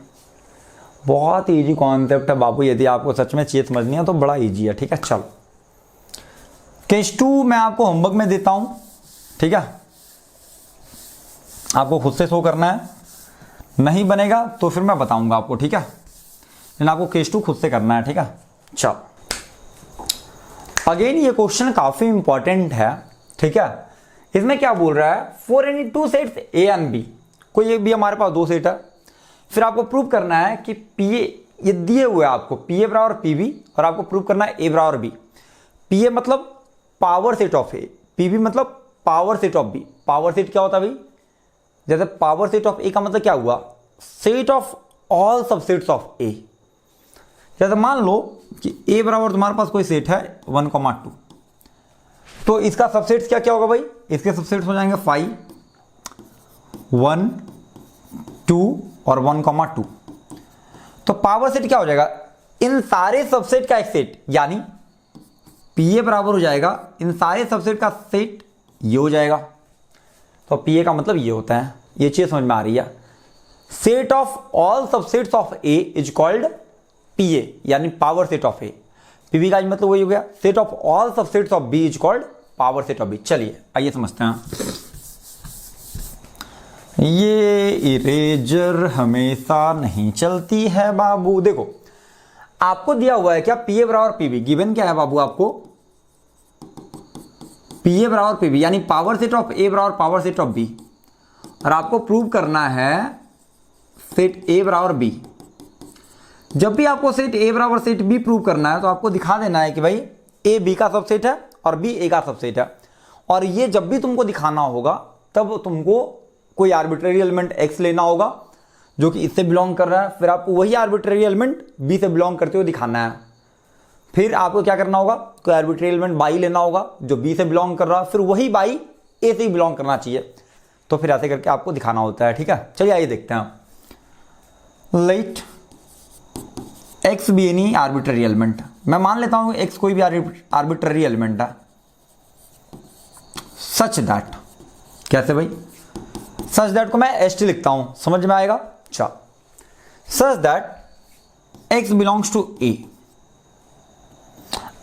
बहुत इजी कॉन्सेप्ट है बाबू, यदि आपको सच में चीज समझनी है तो बड़ा इजी है। ठीक है, चलो केस 2 मैं आपको होमवर्क में देता हूं। ठीक है, आपको खुद से शो करना है, नहीं बनेगा तो फिर मैं बताऊंगा आपको। ठीक है, लेकिन आपको केस 2 खुद से करना है। ठीक है, चलो अगेन ये क्वेश्चन काफी इंपॉर्टेंट है। ठीक है, इसमें क्या बोल रहा है, for any two sets A and B, कोई एक भी हमारे पास दो सेट है, फिर आपको प्रूव करना है कि पी ए, ये दिए हुए आपको पी ए बराबर पी बी, और आपको प्रूव करना है ए बराबर बी। पी ए मतलब power set of A, P B मतलब power set of B. Power set क्या होता है भाई, जैसे पावर सेट ऑफ ए का मतलब क्या हुआ, set of all subsets of A. जैसे मान लो कि ए बराबर तुम्हारे पास कोई सेट है 1,2, तो इसका सबसेट्स क्या क्या होगा भाई, इसके सबसेट्स हो जाएंगे 5, 1, 2 और 1,2। तो पावर सेट क्या हो जाएगा, इन सारे सबसेट का एक सेट, यानी पी ए बराबर हो जाएगा इन सारे सबसेट का सेट, ये हो जाएगा। तो पी ए का मतलब ये होता है, ये चीज समझ में आ रही है। Set of all subsets of A is called P A, यानी power set of A. P B का मतलब वही हो गया, set of all subsets of B is called power set of B. चलिए आइए समझते हैं। ये इरेजर हमेशा नहीं चलती है बाबू। देखो आपको दिया हुआ है क्या, पी ए बराबर पीबी, गिवन क्या है बाबू आपको, पी ए बराबर पीबी, यानी पावर सेट ऑफ ए बराबर पावर सेट ऑफ बी, और आपको प्रूव करना है सेट ए बराबर बी। जब भी आपको सेट ए बराबर सेट बी प्रूव करना है तो आपको दिखा देना है कि भाई ए बी का सबसेट है और बी ए का सबसेट है। और ये जब भी तुमको दिखाना होगा तब तुमको कोई आर्बिट्रेरी एलिमेंट एक्स लेना होगा जो कि इससे बिलोंग कर रहा है, फिर आपको वही आर्बिट्रेरी एलिमेंट बी से बिलोंग करते हुए दिखाना है। फिर आपको क्या करना होगा, कोई आर्बिट्रेरी एलिमेंट बाई लेना होगा जो बी से बिलोंग कर रहा है, फिर वही बाई ए से ही बिलोंग करना चाहिए। तो फिर ऐसे करके आपको दिखाना होता है। ठीक है, चलिए आइए देखते हैं। Let x be any arbitrary element, मैं मान लेता हूं एक्स कोई भी आर्बिट्ररी एलिमेंट है, सच दैट, कैसे भाई, सच दैट को मैं एस टी लिखता हूं, समझ में आएगा। चल, such that x belongs to A.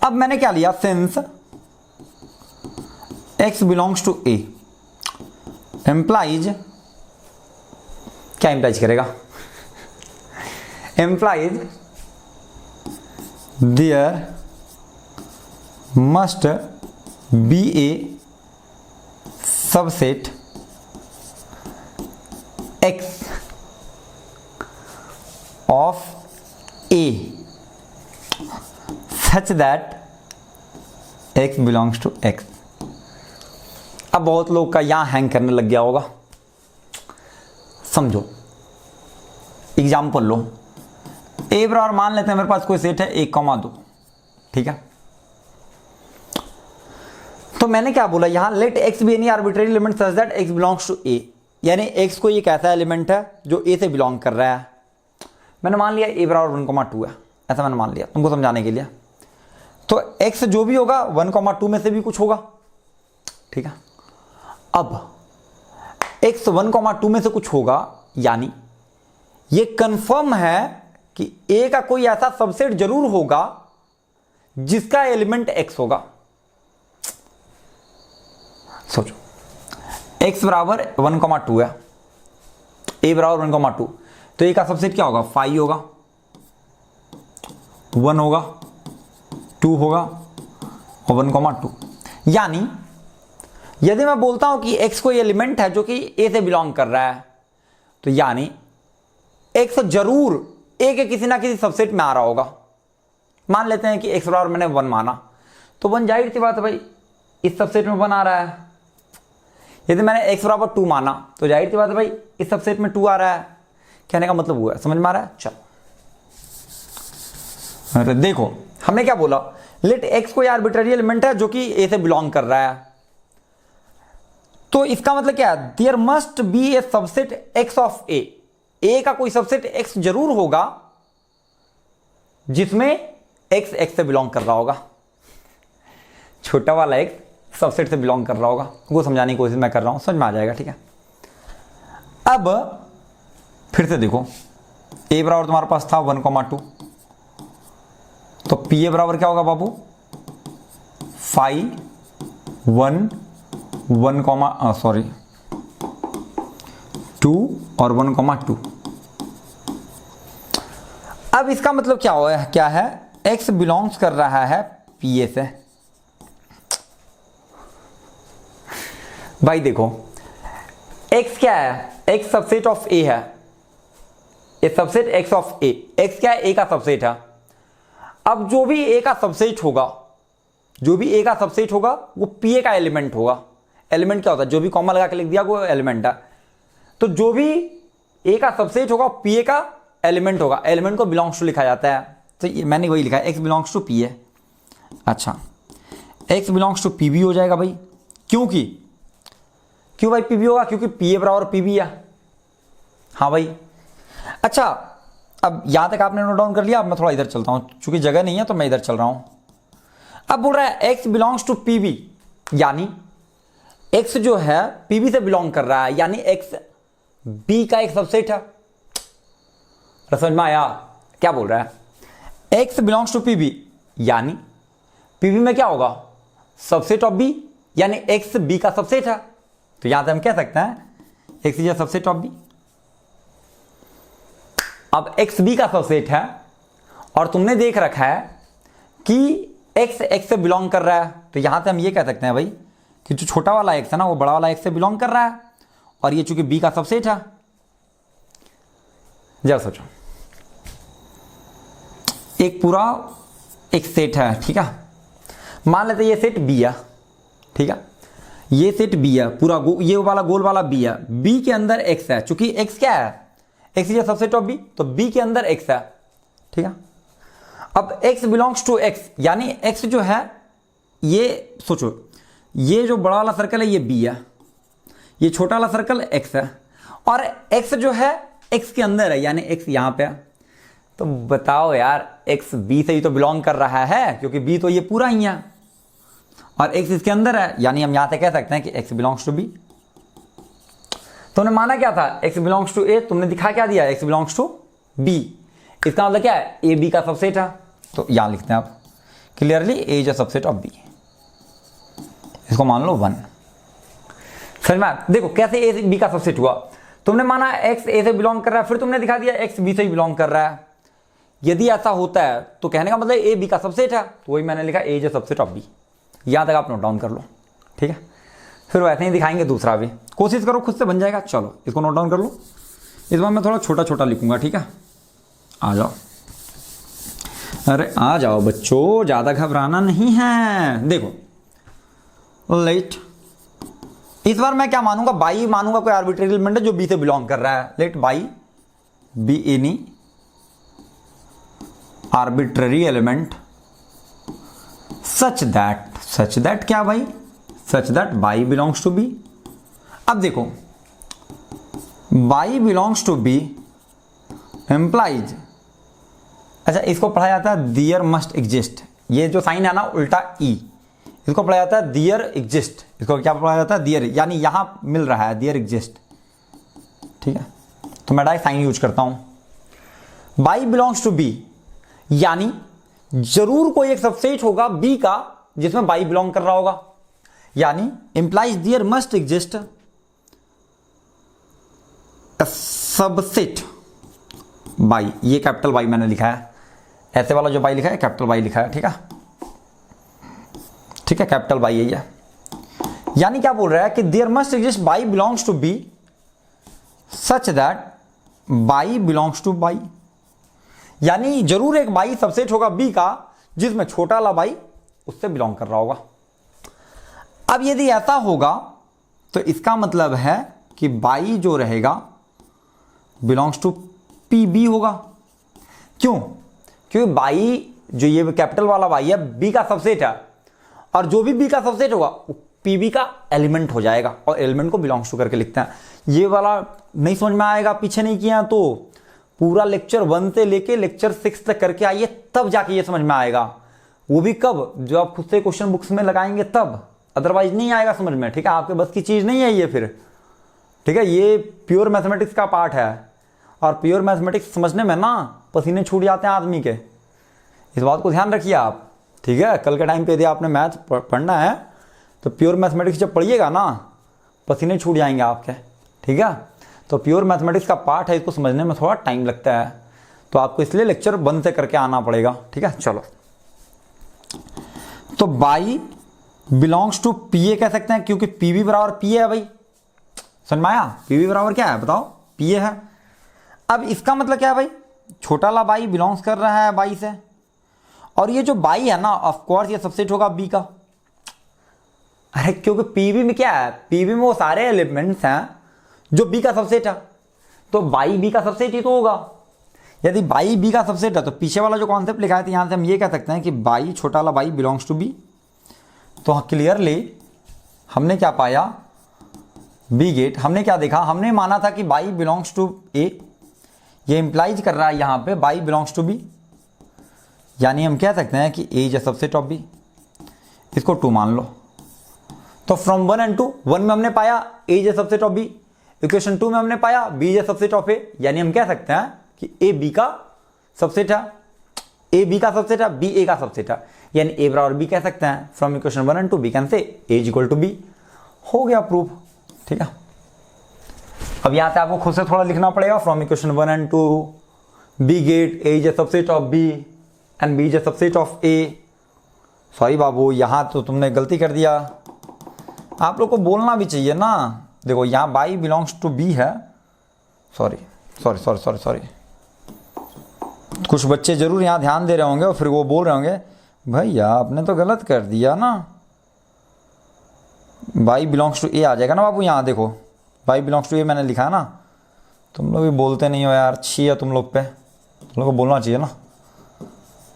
अब मैंने क्या लिया, since x belongs to A implies, क्या एम्प्लाइज करेगा, implies there must be a subset x of A such that x belongs to x. अब बहुत लोग का यहां हैंग करने लग गया होगा, समझो एग्जाम्पल लो। ए बराबर मान लेते हैं मेरे पास कोई सेट है 1,2, ठीक है। तो मैंने क्या बोला यहां, let x be any arbitrary element such that x belongs to A, यानी एक्स को एक ऐसा एलिमेंट है जो ए से बिलोंग कर रहा है। मैंने मान लिया ए बराबर 1,2 है, ऐसा मैंने मान लिया तुमको समझाने के लिए। तो एक्स जो भी होगा 1,2 में से भी कुछ होगा, ठीक है। अब एक्स 1,2 में से कुछ होगा, यानी ये कंफर्म है कि ए का कोई ऐसा सबसेट जरूर होगा जिसका एलिमेंट एक्स होगा। सोचो, एक्स बराबर 1,2 है, ए बराबर 1,2, तो ए का सबसेट क्या होगा, 5 होगा, 1 होगा, 2 होगा और 1,2। यानी यदि मैं बोलता हूं कि x कोई एलिमेंट है जो कि a से बिलोंग कर रहा है, तो यानी x जरूर ए के किसी ना किसी सबसेट में आ रहा होगा। मान लेते हैं कि एक्स बराबर मैंने 1 माना, तो 1 जाहिर सी बात है भाई इस सबसेट में 1 आ रहा है। यदि मैंने एक्स बराबर 2 माना तो जाहिर सी बात है भाई इस सबसेट में 2 आ रहा है। कहने का मतलब हुआ, समझ में आ रहा है? चलो अरे देखो हमने क्या बोला, लेट एक्स कोई आर्बिट्ररी एलिमेंट है जो कि ए से बिलोंग कर रहा है, तो इसका मतलब क्या है, there must be a subset x of A का कोई सबसेट एक्स जरूर होगा जिसमें एक्स एक्स से बिलोंग कर रहा होगा। छोटा वाला एक्स सबसेट से बिलोंग कर रहा होगा, वो समझाने की कोशिश मैं कर रहा हूं, समझ में आ जाएगा। ठीक है, अब फिर से देखो ए बराबर तुम्हारे पास था 1,2, तो पी ए बराबर क्या होगा बाबू, 5 1 2 और 1,2। अब इसका मतलब क्या है, x बिलोंग्स कर रहा है पी ए से। भाई देखो x क्या है, x सबसेट ऑफ a है, ये subset x of a, x क्या है, a का सबसेट है। अब जो भी a का सबसेट होगा, वो pa का एलिमेंट होगा। एलिमेंट क्या होता है, जो भी कॉमा लगा के लिख दिया वो एलिमेंट है। तो जो भी a का सबसेट होगा pa का एलिमेंट होगा, एलिमेंट को बिलोंग्स टू लिखा जाता है। तो ये मैंने वही लिखा है, x बिलोंग्स टू pa। अच्छा, x बिलोंग्स टू pb हो जाएगा भाई, क्यों भाई pb होगा, क्योंकि pa बराबर pb है। हाँ भाई, अच्छा अब यहां तक आपने नोट डाउन कर लिया। अब मैं थोड़ा इधर चलता हूं, चूंकि जगह नहीं है तो मैं इधर चल रहा हूं। अब बोल रहा है x बिलोंग्स टू pb, यानी x जो है pb से बिलोंग कर रहा है, यानी x b का एक सबसेट है। समझ में आया क्या बोल रहा है, x बिलोंग्स टू pb, यानी pb में क्या होगा, सबसेट ऑफ b, यानी x b का सबसेट है। तो यहां से हम कह सकते हैं x is a subset of b। अब x b का सबसेट है और तुमने देख रखा है कि x x से बिलोंग कर रहा है, तो यहां से हम ये कह सकते हैं भाई कि जो छोटा वाला x है ना, वो बड़ा वाला x से बिलोंग कर रहा है, और ये चूंकि b का सबसेट है। जरा सोचो, एक पूरा एक सेट है, ठीक है, मान लेते ये सेट b है, ठीक है, ये सेट b है पूरा, ये वाला गोल वाला b है, b के अंदर x है, चूंकि x क्या है, x is subset of b, तो b के अंदर x है। ठीक है, अब x बिलोंग्स टू x, यानी x जो है, ये सोचो, ये जो बड़ा वाला सर्कल है ये b है, ये छोटा वाला सर्कल x है, और x जो है x के अंदर है, यानी x यहां पे है। तो बताओ यार, x b से ही तो बिलोंग कर रहा है, क्योंकि b तो ये पूरा ही है, और x इसके अंदर है, यानी हम यहां से कह सकते हैं कि x बिलोंग्स टू b। तुमने माना क्या था, x बिलोंग्स टू a, तुमने दिखा क्या दिया, x बिलोंग्स टू b। इसका मतलब क्या है, a b का सबसेट है। तो यहां लिखते हैं आप clearly, a is a subset of b, इसको मान लो 1। समझ में? देखो कैसे a b का सबसेट हुआ, तुमने माना x a से बिलोंग कर रहा है, फिर तुमने दिखा दिया x b से ही बिलोंग कर रहा है। यदि ऐसा होता है तो कहने का मतलब a b का सबसेट है, तो वही मैंने लिखा a is a subset of b। यहां तक आप नोट डाउन कर लो, ठीक है। फिर वैसे ही दिखाएंगे दूसरा भी, कोशिश करो खुद से बन जाएगा। चलो इसको नोट डाउन कर लो, इस बार मैं थोड़ा छोटा छोटा लिखूंगा, ठीक है। आ जाओ, अरे आ जाओ बच्चों, ज्यादा घबराना नहीं है। देखो लेट, इस बार मैं क्या मानूंगा, बाई मानूंगा, कोई आर्बिट्रेरी एलिमेंट है जो बी से बिलोंग कर रहा है। Let y be any arbitrary element such that क्या भाई, such that y belongs to B. अब देखो y belongs to B implies, अच्छा इसको पढ़ा जाता है दियर मस्ट एग्जिस्ट, ये जो साइन है ना उल्टा ई, इसको पढ़ा जाता है दियर एग्जिस्ट। इसको क्या पढ़ा जाता है, दियर, यानी यहां मिल रहा है दियर एग्जिस्ट, ठीक है। तो मैं डायरेक्ट साइन यूज करता हूं, बाई बिलोंग्स टू बी, यानी जरूर कोई एक सबसेट होगा बी का जिसमें बाई बिलोंग कर रहा होगा, यानी implies there must exist subset y, ये कैपिटल बाई मैंने लिखा है, ऐसे वाला जो बाई लिखा है कैपिटल बाई लिखा है, ठीक है, ठीक है, कैपिटल बाई यही है। यानी क्या बोल रहा है कि there must exist y belongs to B such that y belongs to y, यानी जरूर एक बाई सबसेट होगा बी का जिसमें छोटा वाला बाई उससे बिलोंग कर रहा होगा। अब यदि ऐसा होगा तो इसका मतलब है कि बाई जो रहेगा बिलोंग्स टू पी बी होगा। क्यों? क्योंकि बाई जो ये कैपिटल वाला बाई है बी का सबसेट है, और जो भी बी का सबसेट होगा वो पी बी का एलिमेंट हो जाएगा, और एलिमेंट को बिलोंग्स टू करके लिखते हैं। ये वाला नहीं समझ में आएगा, पीछे नहीं किया तो पूरा लेक्चर 1 से लेके लेक्चर 6 तक करके आइए, तब जाके ये समझ में आएगा। वो भी कब? जो आप खुद से क्वेश्चन बुक्स में लगाएंगे तब, अदरवाइज नहीं आएगा समझ में। ठीक है, आपके बस की चीज नहीं है ये फिर। ठीक है, ये प्योर मैथमेटिक्स का पार्ट है, और प्योर मैथमेटिक्स समझने में ना पसीने छूट जाते हैं आदमी के। इस बात को ध्यान रखिए आप। ठीक है, कल के टाइम पे यदि आपने मैथ पढ़ना है तो प्योर मैथमेटिक्स जब पढ़िएगा ना पसीने छूट जाएंगे आपके। ठीक है, तो प्योर मैथमेटिक्स का पार्ट है, इसको समझने में थोड़ा टाइम लगता है, तो आपको इसलिए लेक्चर 1 से करके आना पड़ेगा। ठीक है, चलो। तो y belongs to P A कह सकते हैं, क्योंकि पी बी बराबर पी ए है भाई। समझ में आया? पी बी बराबर क्या है बताओ? पी ए है। अब इसका मतलब क्या है भाई? छोटा वाला बाई बिलोंग्स कर रहा है बाई से, और ये जो बाई है ना ऑफ कोर्स ये सबसेट होगा बी का। अरे क्योंकि पीबी में क्या है? पीबी में वो सारे एलिमेंट्स हैं जो बी का सबसेट है, तो बाई बी का सबसेट ही तो होगा। यदि बाई बी का सबसेट है तो पीछे वाला जो कॉन्सेप्ट लिखा है, तो यहां से हम ये कह सकते हैं कि बाई छोटा वाला बाई बिलोंग्स टू बी। तो क्लियरली हमने क्या पाया? We get. हमने क्या देखा? हमने माना था कि बाई बिलोंग्स टू ए, ये इंप्लाइज कर रहा है यहां पे बाई बिलोंग्स टू बी, यानी हम कह सकते हैं कि A is a subset of B. इसको 2 मान लो। तो फ्रॉम 1 एंड 2, 1 में हमने पाया A is a subset of B, equation 2 में हमने पाया B is a subset of A, यानी हम कह सकते हैं कि ए बी का सबसेट है, ए बी का सबसेट है, बी ए का सबसेट है, यानी ए बराबर बी कह सकते हैं। From equation 1 and 2 we can say A is equal to B. हो गया प्रूफ। ठीक है, अब यहां से आपको खुद से थोड़ा लिखना पड़ेगा। From equation 1 and 2 we get A is a subset of B and B is a subset of A. Sorry बाबू, यहां तो तुमने गलती कर दिया, आप लोग को बोलना भी चाहिए ना। देखो यहां बाई बिलोंग्स टू बी है। Sorry sorry sorry sorry sorry, कुछ बच्चे जरूर यहां ध्यान दे रहे होंगे और फिर वो बोल रहे होंगे भैया आपने तो गलत कर दिया ना, बाई बिलोंग्स टू ए आ जाएगा ना बाबू। यहां देखो बाई बिलोंग्स टू ए मैंने लिखा है ना। तुम लोग भी बोलते नहीं हो यार, अच्छी है तुम लोग पे, तुम लोग को बोलना चाहिए ना।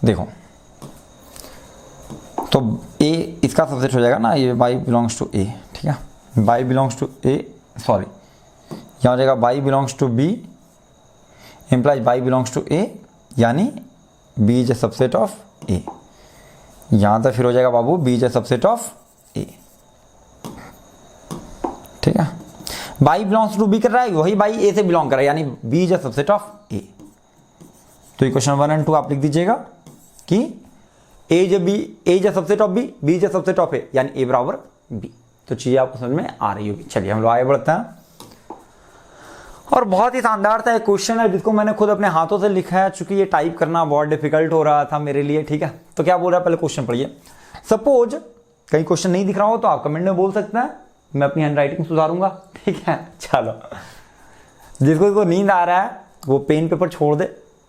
देखो तो ए इसका सबसेट हो जाएगा ना, ये बाई बिलोंग्स टू ए। ठीक है, y belongs to A, sorry यहाँ हो जाएगा y belongs to B implies y belongs to A, यानी B is a subset of A. यहाँ तक फिर हो जाएगा बाबू B is a subset of A. ठीक है, बाई बिलोंग्स टू बी कर रहा है, वही बाई ए से बिलोंग कर रहा है, यानी B is a subset of A. तो इक्वेशन 1 एंड 2 आप लिख दीजिएगा कि A is a subset of B, B is subset of A, यानी ए बराबर बी। तो चीजें आपको समझ में आ रही होगी। चलिए हम लोग आगे बढ़ते हैं। और बहुत ही शानदार था एक क्वेश्चन है जिसको मैंने खुद अपने हाथों से लिखा है, चूंकि ये टाइप करना बहुत डिफिकल्ट हो रहा था मेरे लिए। ठीक है, तो क्या बोल रहा है पहले क्वेश्चन पढ़िए। सपोज कहीं क्वेश्चन नहीं दिख रहा हो तो आप कमेंट में बोल सकते हैं, मैं अपनी हैंडराइटिंग सुधारूंगा। ठीक है, चलो जिसको नींद आ रहा है वो पेन पेपर छोड़ दे,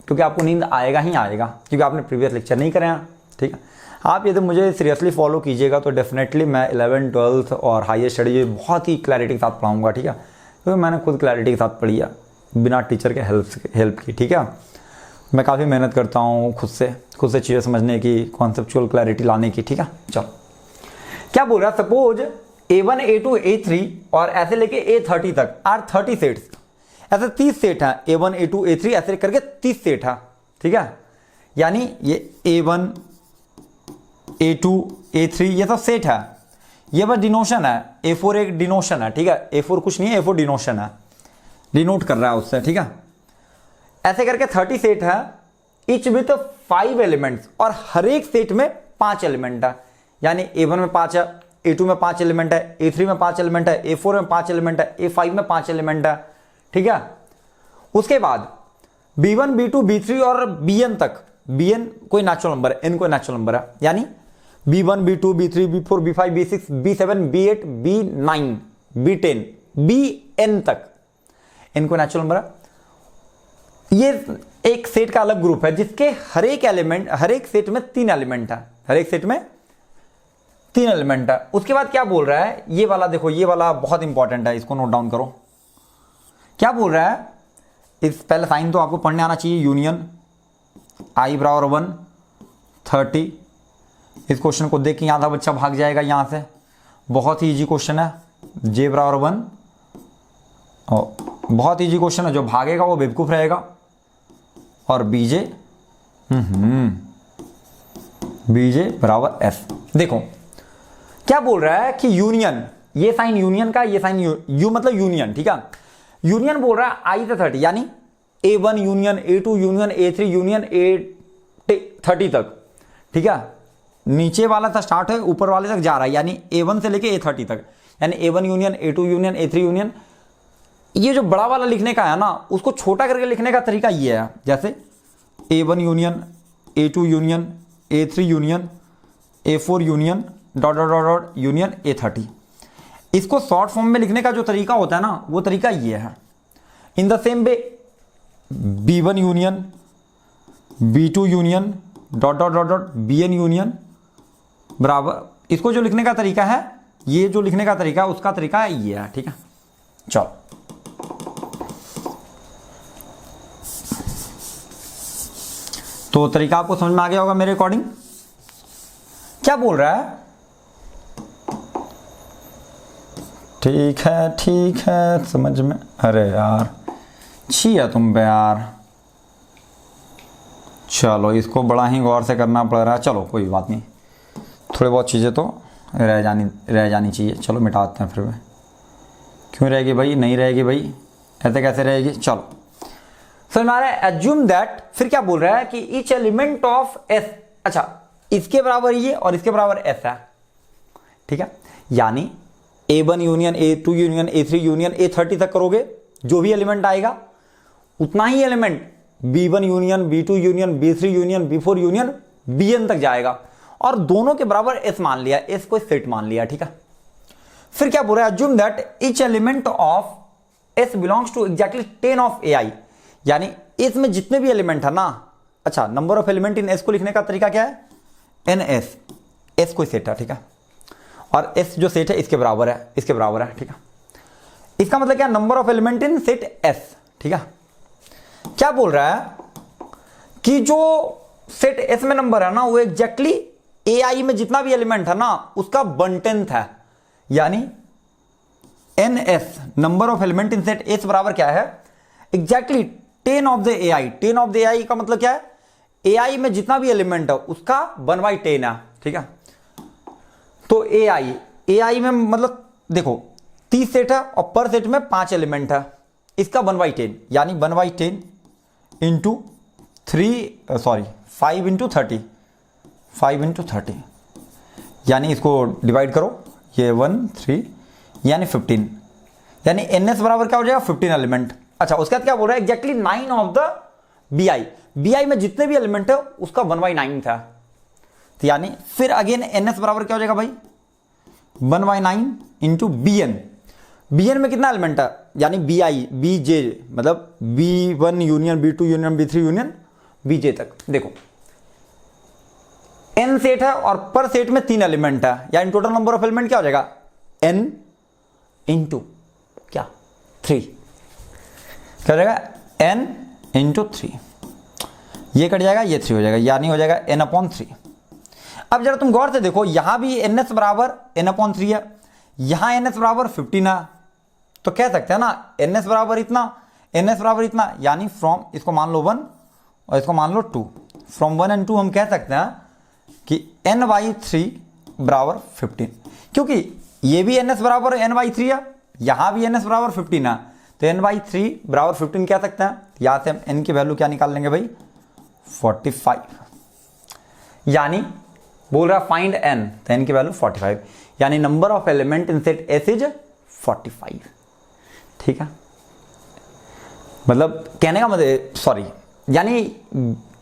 क्योंकि आपको नींद आएगा ही आएगा, क्योंकि आपने प्रीवियस लेक्चर नहीं करे हैं। ठीक है, आप यदि मुझे सीरियसली फॉलो कीजिएगा तो डेफिनेटली मैं 11th 12th और हायर स्टडी बहुत ही क्लैरिटी के साथ पढ़ाऊंगा। ठीक है, क्योंकि मैंने खुद क्लैरिटी के साथ पढ़ी है बिना टीचर के हेल्प की। ठीक है, मैं काफ़ी मेहनत करता हूँ खुद से चीज़ें समझने की, कॉन्सेप्चुअल क्लैरिटी लाने की। ठीक है, चलो क्या बोल रहा है? सपोज A1 A2 A3 और ऐसे लेके A30 तक आर 30 सेट्स, ऐसे 30 सेट हैं। A1 A2 A3 ऐसे करके 30 सेट है। ठीक है, यानी ये A1 A2 A3 ये सब सेट है, ये बस डिनोशन है। A4 एक डिनोशन है। ठीक है, A4 कुछ नहीं है, A4 डिनोशन है, डिनोट कर रहा है उससे। ठीक है, ऐसे करके 30 सेट है, इच विथ 5 एलिमेंट्स, और हर एक सेट में 5 एलिमेंट है। यानी A1 में 5 है, A2 में 5 एलिमेंट है, A3 में 5 एलिमेंट है, A4 में 5 एलिमेंट है, A5 में 5 एलिमेंट है। ठीक है, उसके बाद B1 B2 B3 और Bn तक, Bn कोई नेचुरल नंबर है, n कोई नेचुरल नंबर है, यानी B1 B2 B3 B4 B5 B6 B7 B8 B9 B10 Bn तक n कोई नेचुरल नंबर है। ये एक सेट का अलग ग्रुप है जिसके हर एक एलिमेंट, हर एक सेट में 3 एलिमेंट है, हर एक सेट में 3 एलिमेंट है। उसके बाद क्या बोल रहा है, ये वाला देखो, ये वाला बहुत इंपॉर्टेंट है, इसको नोट डाउन करो। क्या बोल रहा है, इस पहले साइन तो आपको पढ़ने आना चाहिए, यूनियन i बराबर 1 30। इस क्वेश्चन को देख के यहां था बच्चा भाग जाएगा यहां से, बहुत ही इजी क्वेश्चन है। j बराबर 1, बहुत इजी क्वेश्चन है, जो भागेगा वो बेवकूफ रहेगा। और bj bj बराबर s। देखो क्या बोल रहा है कि यूनियन, ये साइन यूनियन का, ये साइन यू मतलब यूनियन, ठीक है। यूनियन बोल रहा है i से 30, यानी a1 union a2 union a3 union a30 तक, ठीक है। नीचे वाला था स्टार्ट है, ऊपर वाले तक जा रहा है, यानी a1 से लेके a30 तक, यानी a1 union a2 union a3 union. ये जो बड़ा वाला लिखने का है ना, उसको छोटा करके लिखने का तरीका ये है, जैसे a1 union a2 union a3 union a4 union dot dot dot dot union a30। इसको शॉर्ट फॉर्म में लिखने का जो तरीका होता है ना, वो तरीका ये है। In the same way b1 union b2 union dot dot dot dot bn union बराबर, इसको जो लिखने का तरीका है, ये जो लिखने का तरीका है, उसका तरीका है ये है, ठीक है। चलो तो तरीका आपको समझ में आ गया होगा मेरे अकॉर्डिंग। क्या बोल रहा है, ठीक है समझ में। अरे यार छी है तुम पे यार, चलो इसको बड़ा ही गौर से करना पड़ रहा है। चलो कोई बात नहीं, थोड़ी बहुत चीज़ें तो रह जानी चाहिए। चलो मिटाते हैं फिर भी। क्यों रहेगी भाई, नहीं रहेगी भाई, ऐसे कैसे रहेगी। चलो फिर हमारा एज्यूम दैट, फिर क्या बोल रहा है कि ईच एलिमेंट ऑफ एस, अच्छा इसके बराबर ये और इसके बराबर एस है, ठीक है। यानी a1 union a2 union a3 union a30 तक करोगे, जो भी एलिमेंट आएगा उतना ही element b1 union b2 union b3 union b4 union bn तक जाएगा, और दोनों के बराबर s मान लिया, s को सेट मान लिया, ठीक है। फिर क्या बोल रहा है, assume that each element of s belongs to exactly 10 of ai, यानी इसमें जितने भी एलिमेंट है ना, अच्छा number of element in s को लिखने का तरीका क्या है, ns, s कोई सेट है, ठीक है, और s जो सेट है इसके बराबर है, इसके बराबर है, ठीक है। इसका मतलब क्या, number of element in set s, ठीक है। क्या बोल रहा है कि जो सेट s में नंबर है ना, वो एग्जैक्टली ai में जितना भी एलिमेंट है ना, उसका 1/10 है, यानी ns number of element in set s बराबर क्या है, exactly 10 of the ai। 10 of the ai का मतलब क्या है, ai में जितना भी एलिमेंट है उसका 1/10 है, ठीक है। तो ai में मतलब देखो 30 सेट है और पर सेट में 5 एलिमेंट है, इसका 1/10, यानी 1/10 इंटू 5 इंटू 30, 5 इंटू 30, यानी इसको डिवाइड करो, ये 1 3 यानी 15, यानी ns बराबर क्या हो जाएगा, 15 एलिमेंट। अच्छा उसके बाद क्या बोल रहा है, एग्जैक्टली 9 ऑफ द bi में जितने भी एलिमेंट है उसका 1/9 था, तो यानी फिर अगेन ns बराबर क्या हो जाएगा भाई, 1/9 इंटू bn में कितना एलिमेंट है, यानी bj मतलब b1 union b2 union b3 union bj तक। देखो n सेट है और पर सेट में 3 एलिमेंट है, यानी टोटल नंबर ऑफ एलिमेंट क्या हो जाएगा, n इंटू क्या 3, क्या हो जाएगा n इंटू 3, ये कट जाएगा, ये 3 हो जाएगा, यानी हो जाएगा n/3। अब जरा तुम गौर से देखो, यहां भी ns बराबर n/3 है, यहां ns बराबर 15 है, तो कह सकते हैं ना ns बराबर इतना, यानी फ्रॉम, इसको मान लो 1 और इसको मान लो 2, फ्रॉम 1 and 2 हम कह सकते हैं कि n/3 बराबर 15, क्योंकि ये भी ns बराबर n/3 है, यहां भी ns बराबर 15 है, तो n/3 बराबर 15 कह सकते हैं। यहां से हम n की वैल्यू क्या निकाल लेंगे भाई, 45, यानी बोल रहा फाइंड n, तो n की वैल्यू 45, यानी number of element in set s is 45, ठीक है। मतलब कहने का मतलब यानी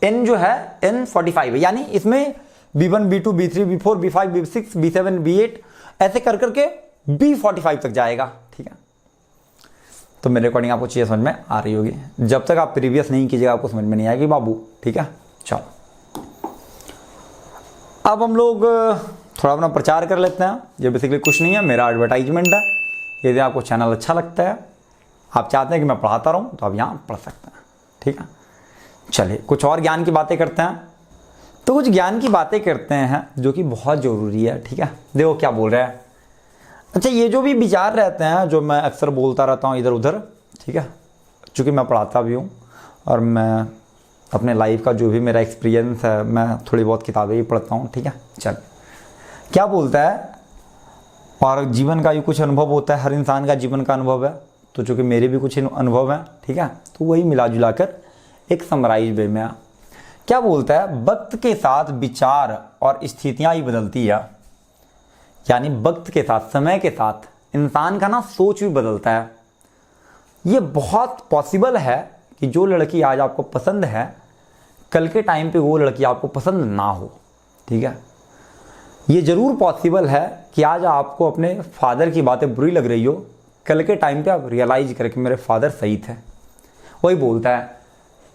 n जो है n 45 है, यानी इसमें b1 b2 b3 b4 b5 b6 b7 b8 ऐसे कर करके b45 तक जाएगा, ठीक है। तो मेरे अकॉर्डिंग आपको चीज़ें समझ में आ रही होगी। जब तक आप प्रीवियस नहीं कीजिएगा आपको समझ में नहीं आएगी बाबू, ठीक है। चलो अब हम लोग थोड़ा अपना प्रचार कर लेते हैं। ये बेसिकली कुछ नहीं है, मेरा एडवर्टाइजमेंट है। यदि आपको चैनल अच्छा लगता है, आप चाहते हैं कि मैं पढ़ाता रहूं, तो आप यहाँ पढ़ सकते हैं, ठीक है। चलिए कुछ और ज्ञान की बातें करते हैं। तो कुछ ज्ञान की बातें करते हैं जो कि बहुत ज़रूरी है, ठीक है। देखो क्या बोल रहा है। अच्छा, ये जो भी विचार रहते हैं जो मैं अक्सर बोलता रहता हूँ इधर उधर, ठीक है, चूँकि मैं पढ़ाता भी हूँ और मैं अपने लाइफ का जो भी मेरा एक्सपीरियंस है, मैं थोड़ी बहुत किताबें भी पढ़ता हूँ, ठीक है। चल क्या बोलता है, और जीवन का भी कुछ अनुभव होता है, हर इंसान का जीवन का अनुभव है, तो चूँकि मेरे भी कुछ अनुभव हैं, ठीक है, तो वही मिला जुला कर एक समराइज वे में क्या बोलता है, वक्त के साथ विचार और स्थितियाँ ही बदलती है। यानी वक्त के साथ, समय के साथ इंसान का ना सोच भी बदलता है। ये बहुत पॉसिबल है कि जो लड़की आज आपको पसंद है, कल के टाइम पे वो लड़की आपको पसंद ना हो, ठीक है। ये ज़रूर पॉसिबल है कि आज आपको अपने फादर की बातें बुरी लग रही हो, कल के टाइम पे आप रियलाइज करें कि मेरे फादर सही थे। वही बोलता है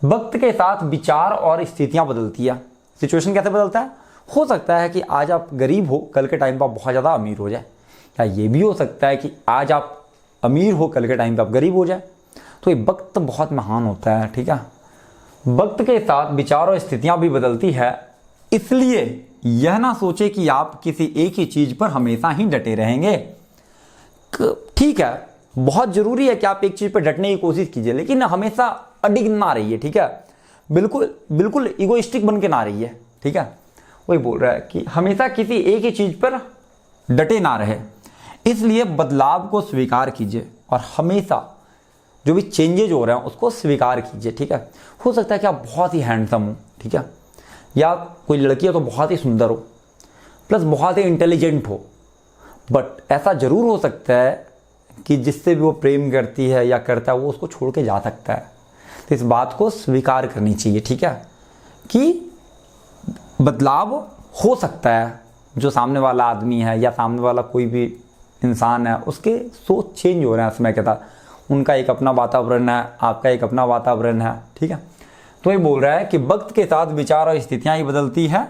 वक्त के साथ विचार और स्थितियाँ बदलती है। सिचुएशन कैसे बदलता है, हो सकता है कि आज आप गरीब हो, कल के टाइम पर आप बहुत ज़्यादा अमीर हो जाए, या ये भी हो सकता है कि आज आप अमीर हो, कल के टाइम पे आप गरीब हो जाए। तो ये वक्त बहुत महान होता है, ठीक है। वक्त के साथ विचार और स्थितियाँ भी बदलती है, इसलिए यह ना सोचे कि आप किसी एक ही चीज़ पर हमेशा ही डटे रहेंगे। ठीक है, बहुत ज़रूरी है कि आप एक चीज़ पर डटने की कोशिश कीजिए, लेकिन हमेशा अडिग ना रहिए, ठीक है। बिल्कुल बिल्कुल ईगोइस्टिक बन के ना रहिए, ठीक है। वही बोल रहा है कि हमेशा किसी एक ही चीज़ पर डटे ना रहे, इसलिए बदलाव को स्वीकार कीजिए और हमेशा जो भी चेंजेज हो रहे हैं उसको स्वीकार कीजिए, ठीक है। हो सकता है कि आप बहुत ही हैंडसम हो, ठीक है, या कोई लड़की है तो बहुत ही सुंदर हो, प्लस बहुत ही इंटेलिजेंट हो, बट ऐसा ज़रूर हो सकता है कि जिससे भी वो प्रेम करती है या करता है वो उसको छोड़ के जा सकता है। तो इस बात को स्वीकार करनी चाहिए, ठीक है, कि बदलाव हो सकता है। जो सामने वाला आदमी है या सामने वाला कोई भी इंसान है, उसके सोच चेंज हो रहे हैं समय के साथ। उनका एक अपना वातावरण है, आपका एक अपना वातावरण है, ठीक है। तो ये बोल रहा है कि वक्त के साथ विचार और स्थितियाँ ही बदलती है,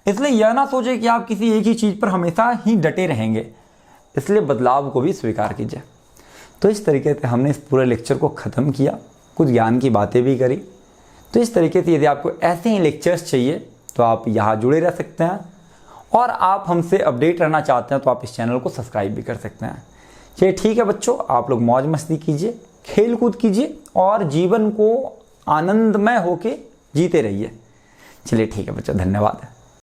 इसलिए यह ना सोचे कि आप किसी एक ही चीज़ पर हमेशा ही डटे रहेंगे, इसलिए बदलाव को भी स्वीकार कीजिए। तो इस तरीके से हमने इस पूरे लेक्चर को ख़त्म किया, कुछ ज्ञान की बातें भी करी। तो इस तरीके से यदि आपको ऐसे ही लेक्चर्स चाहिए तो आप यहाँ जुड़े रह सकते हैं, और आप हमसे अपडेट रहना चाहते हैं तो आप इस चैनल को सब्सक्राइब भी कर सकते हैं। चलिए ठीक है बच्चों, आप लोग मौज मस्ती कीजिए, खेल कूद कीजिए और जीवन को आनंदमय होके जीते रहिए। चलिए ठीक है बच्चों, धन्यवाद।